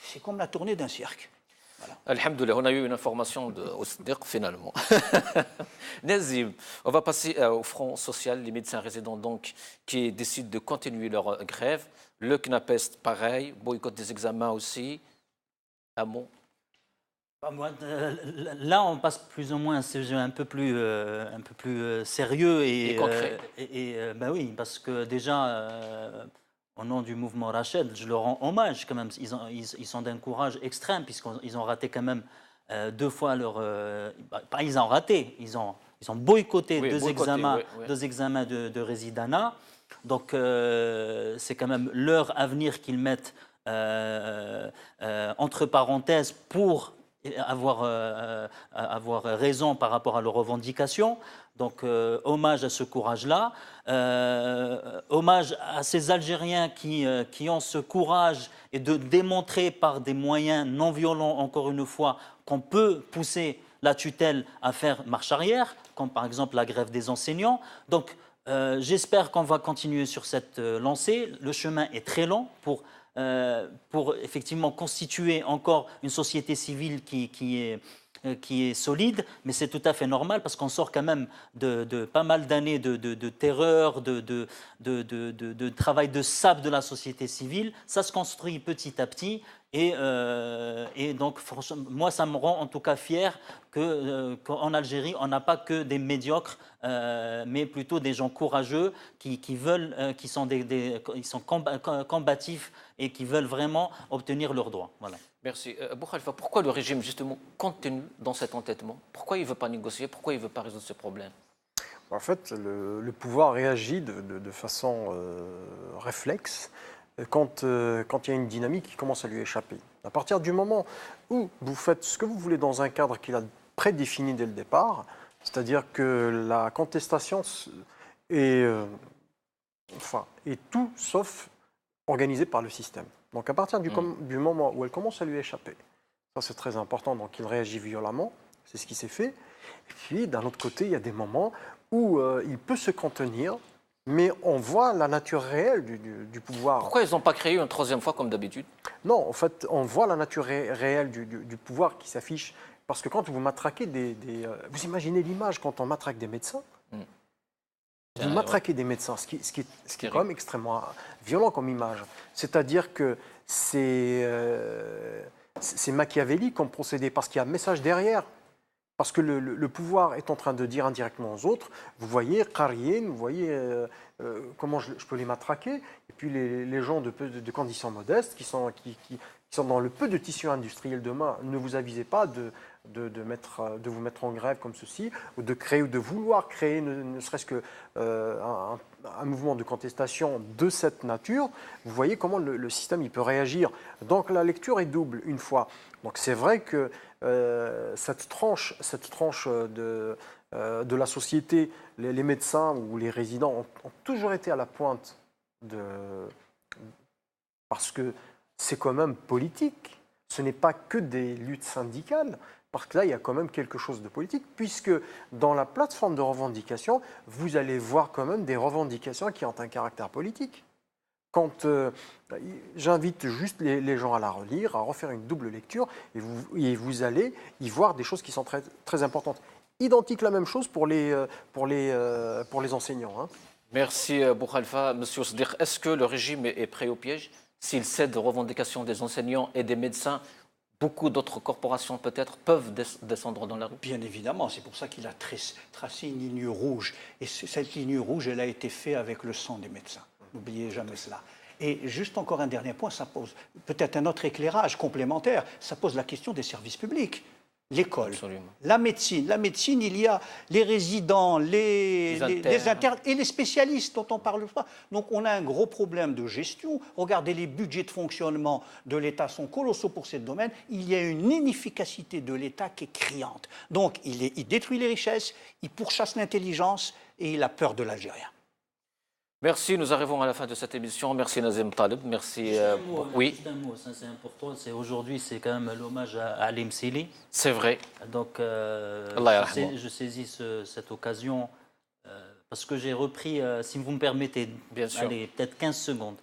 C'est comme la tournée d'un cirque. Voilà. Alhamdoulilah, on a eu une information de Siddiq finalement. Nazim, on va passer au Front social, les médecins résidents donc qui décident de continuer leur grève. Le CNAPES, pareil, boycott des examens aussi. Amont. Là, on passe plus ou moins à un sujet un peu plus sérieux et concret. Ben oui, parce que déjà, au nom du mouvement Rached, je leur rends hommage quand même. Ils sont d'un courage extrême puisqu'ils ont raté quand même 2 fois leur. Ils ont raté, ils ont boycotté deux examens de résidanat. Donc c'est quand même leur avenir qu'ils mettent entre parenthèses pour avoir raison par rapport à leurs revendications. Donc, hommage à ce courage-là. Hommage à ces Algériens qui ont ce courage et de démontrer par des moyens non violents, encore une fois, qu'on peut pousser la tutelle à faire marche arrière, comme par exemple la grève des enseignants. Donc, j'espère qu'on va continuer sur cette lancée. Le chemin est très long pour effectivement constituer encore une société civile qui est solide, mais c'est tout à fait normal parce qu'on sort quand même de pas mal d'années de terreur, de travail de sable de la société civile. Ça se construit petit à petit et donc franchement, moi ça me rend en tout cas fier qu'en Algérie on n'a pas que des médiocres, mais plutôt des gens courageux qui sont combatifs et qui veulent vraiment obtenir leurs droits. Voilà. Merci. Abou Khalifa, pourquoi le régime justement continue dans cet entêtement? Pourquoi il ne veut pas négocier? Pourquoi il ne veut pas résoudre ce problème? En fait, le pouvoir réagit de façon réflexe quand il y a une dynamique qui commence à lui échapper. À partir du moment où vous faites ce que vous voulez dans un cadre qu'il a prédéfini dès le départ, c'est-à-dire que la contestation est tout sauf organisée par le système. Donc à partir du moment où elle commence à lui échapper, ça c'est très important, donc il réagit violemment, c'est ce qui s'est fait. Et puis d'un autre côté, il y a des moments où il peut se contenir mais on voit la nature réelle du pouvoir. Pourquoi ils n'ont pas créé une troisième fois comme d'habitude? Non, en fait, on voit la nature réelle du pouvoir qui s'affiche. Parce que quand vous matraquez vous imaginez l'image quand on matraque des médecins. Vous matraquez des médecins, ce qui est quand même extrêmement violent comme image. C'est-à-dire que c'est machiavélique comme procédé, parce qu'il y a un message derrière. Parce que le pouvoir est en train de dire indirectement aux autres, vous voyez, Qarien, vous voyez comment je peux les matraquer. Et puis les gens de conditions modestes, qui sont dans le peu de tissu industriel demain, ne vous avisez pas de vous mettre en grève comme ceci, ou de vouloir créer ne serait-ce que un mouvement de contestation de cette nature. Vous voyez comment le système il peut réagir. Donc la lecture est double une fois. Donc c'est vrai que cette tranche de la société, les médecins ou les résidents ont toujours été à la pointe parce que c'est quand même politique. Ce n'est pas que des luttes syndicales, parce que là, il y a quand même quelque chose de politique, puisque dans la plateforme de revendication, vous allez voir quand même des revendications qui ont un caractère politique. J'invite juste les gens à la relire, à refaire une double lecture, et vous allez y voir des choses qui sont très, très importantes. Identique la même chose pour les enseignants. Hein. Merci Boukhalifa. Monsieur Osdir, est-ce que le régime est prêt au piège? S'il cède aux revendications des enseignants et des médecins, beaucoup d'autres corporations peut-être peuvent descendre dans la rue? Bien évidemment, c'est pour ça qu'il a tracé une ligne rouge. Et cette ligne rouge, elle a été faite avec le sang des médecins. N'oubliez jamais cela. Et juste encore un dernier point, ça pose peut-être un autre éclairage complémentaire, ça pose la question des services publics. L'école, la médecine, il y a les résidents, les internes et les spécialistes dont on ne parle pas. Donc on a un gros problème de gestion. Regardez, les budgets de fonctionnement de l'État sont colossaux pour ce domaine. Il y a une inefficacité de l'État qui est criante. Donc il détruit les richesses, il pourchasse l'intelligence et il a peur de l'Algérien. Merci, nous arrivons à la fin de cette émission. Merci Nazim Taleb, merci. Oui. Juste un mot, ça c'est important. Aujourd'hui, c'est quand même l'hommage à Ali Msili. C'est vrai. Donc, je saisis cette occasion parce que j'ai repris, si vous me permettez, peut-être 15 secondes.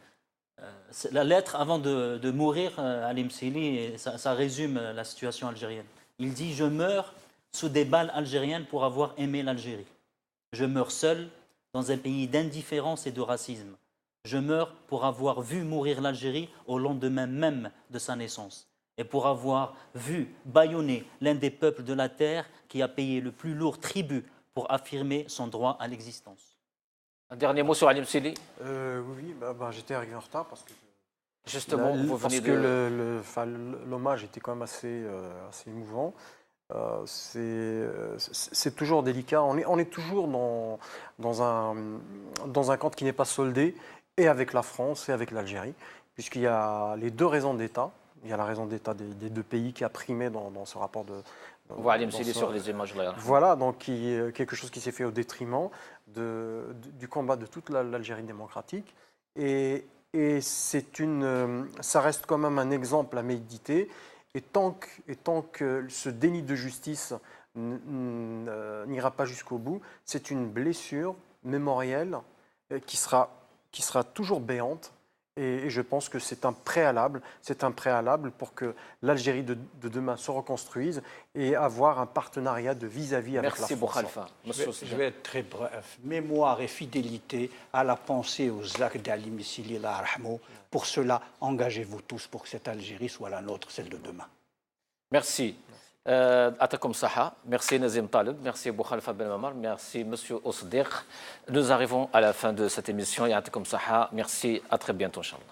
La lettre avant de mourir, Ali Msili, ça résume la situation algérienne. Il dit « Je meurs sous des balles algériennes pour avoir aimé l'Algérie. Je meurs seul dans un pays d'indifférence et de racisme. Je meurs pour avoir vu mourir l'Algérie au lendemain même de sa naissance et pour avoir vu bâillonner l'un des peuples de la terre qui a payé le plus lourd tribut pour affirmer son droit à l'existence. » Un dernier mot sur Ali Msili? Oui, j'étais arrivé en retard parce que... Justement, l'hommage était quand même assez émouvant. C'est toujours délicat. On est toujours dans un compte qui n'est pas soldé, et avec la France et avec l'Algérie, puisqu'il y a les deux raisons d'État. Il y a la raison d'État des deux pays qui a primé dans ce rapport de... On voit Ali Msili sur les images là. Voilà, donc quelque chose qui s'est fait au détriment du combat de toute l'Algérie démocratique. Et ça reste quand même un exemple à méditer. Et tant que ce déni de justice n'ira pas jusqu'au bout, c'est une blessure mémorielle qui sera toujours béante. Et je pense que c'est un préalable pour que l'Algérie de demain se reconstruise et avoir un partenariat de vis-à-vis avec la France. Merci Boukhalifa. Je vais être très bref. Mémoire et fidélité à la pensée aux actes d'Ali Msili. Pour cela, engagez-vous tous pour que cette Algérie soit la nôtre, celle de demain. Merci. Atakom Saha, merci Nazim Taleb, merci Boukhalifa Ben Mamar, merci Monsieur Osdir. Nous arrivons à la fin de cette émission. Atakom Saha, merci, à très bientôt, Inch'Allah.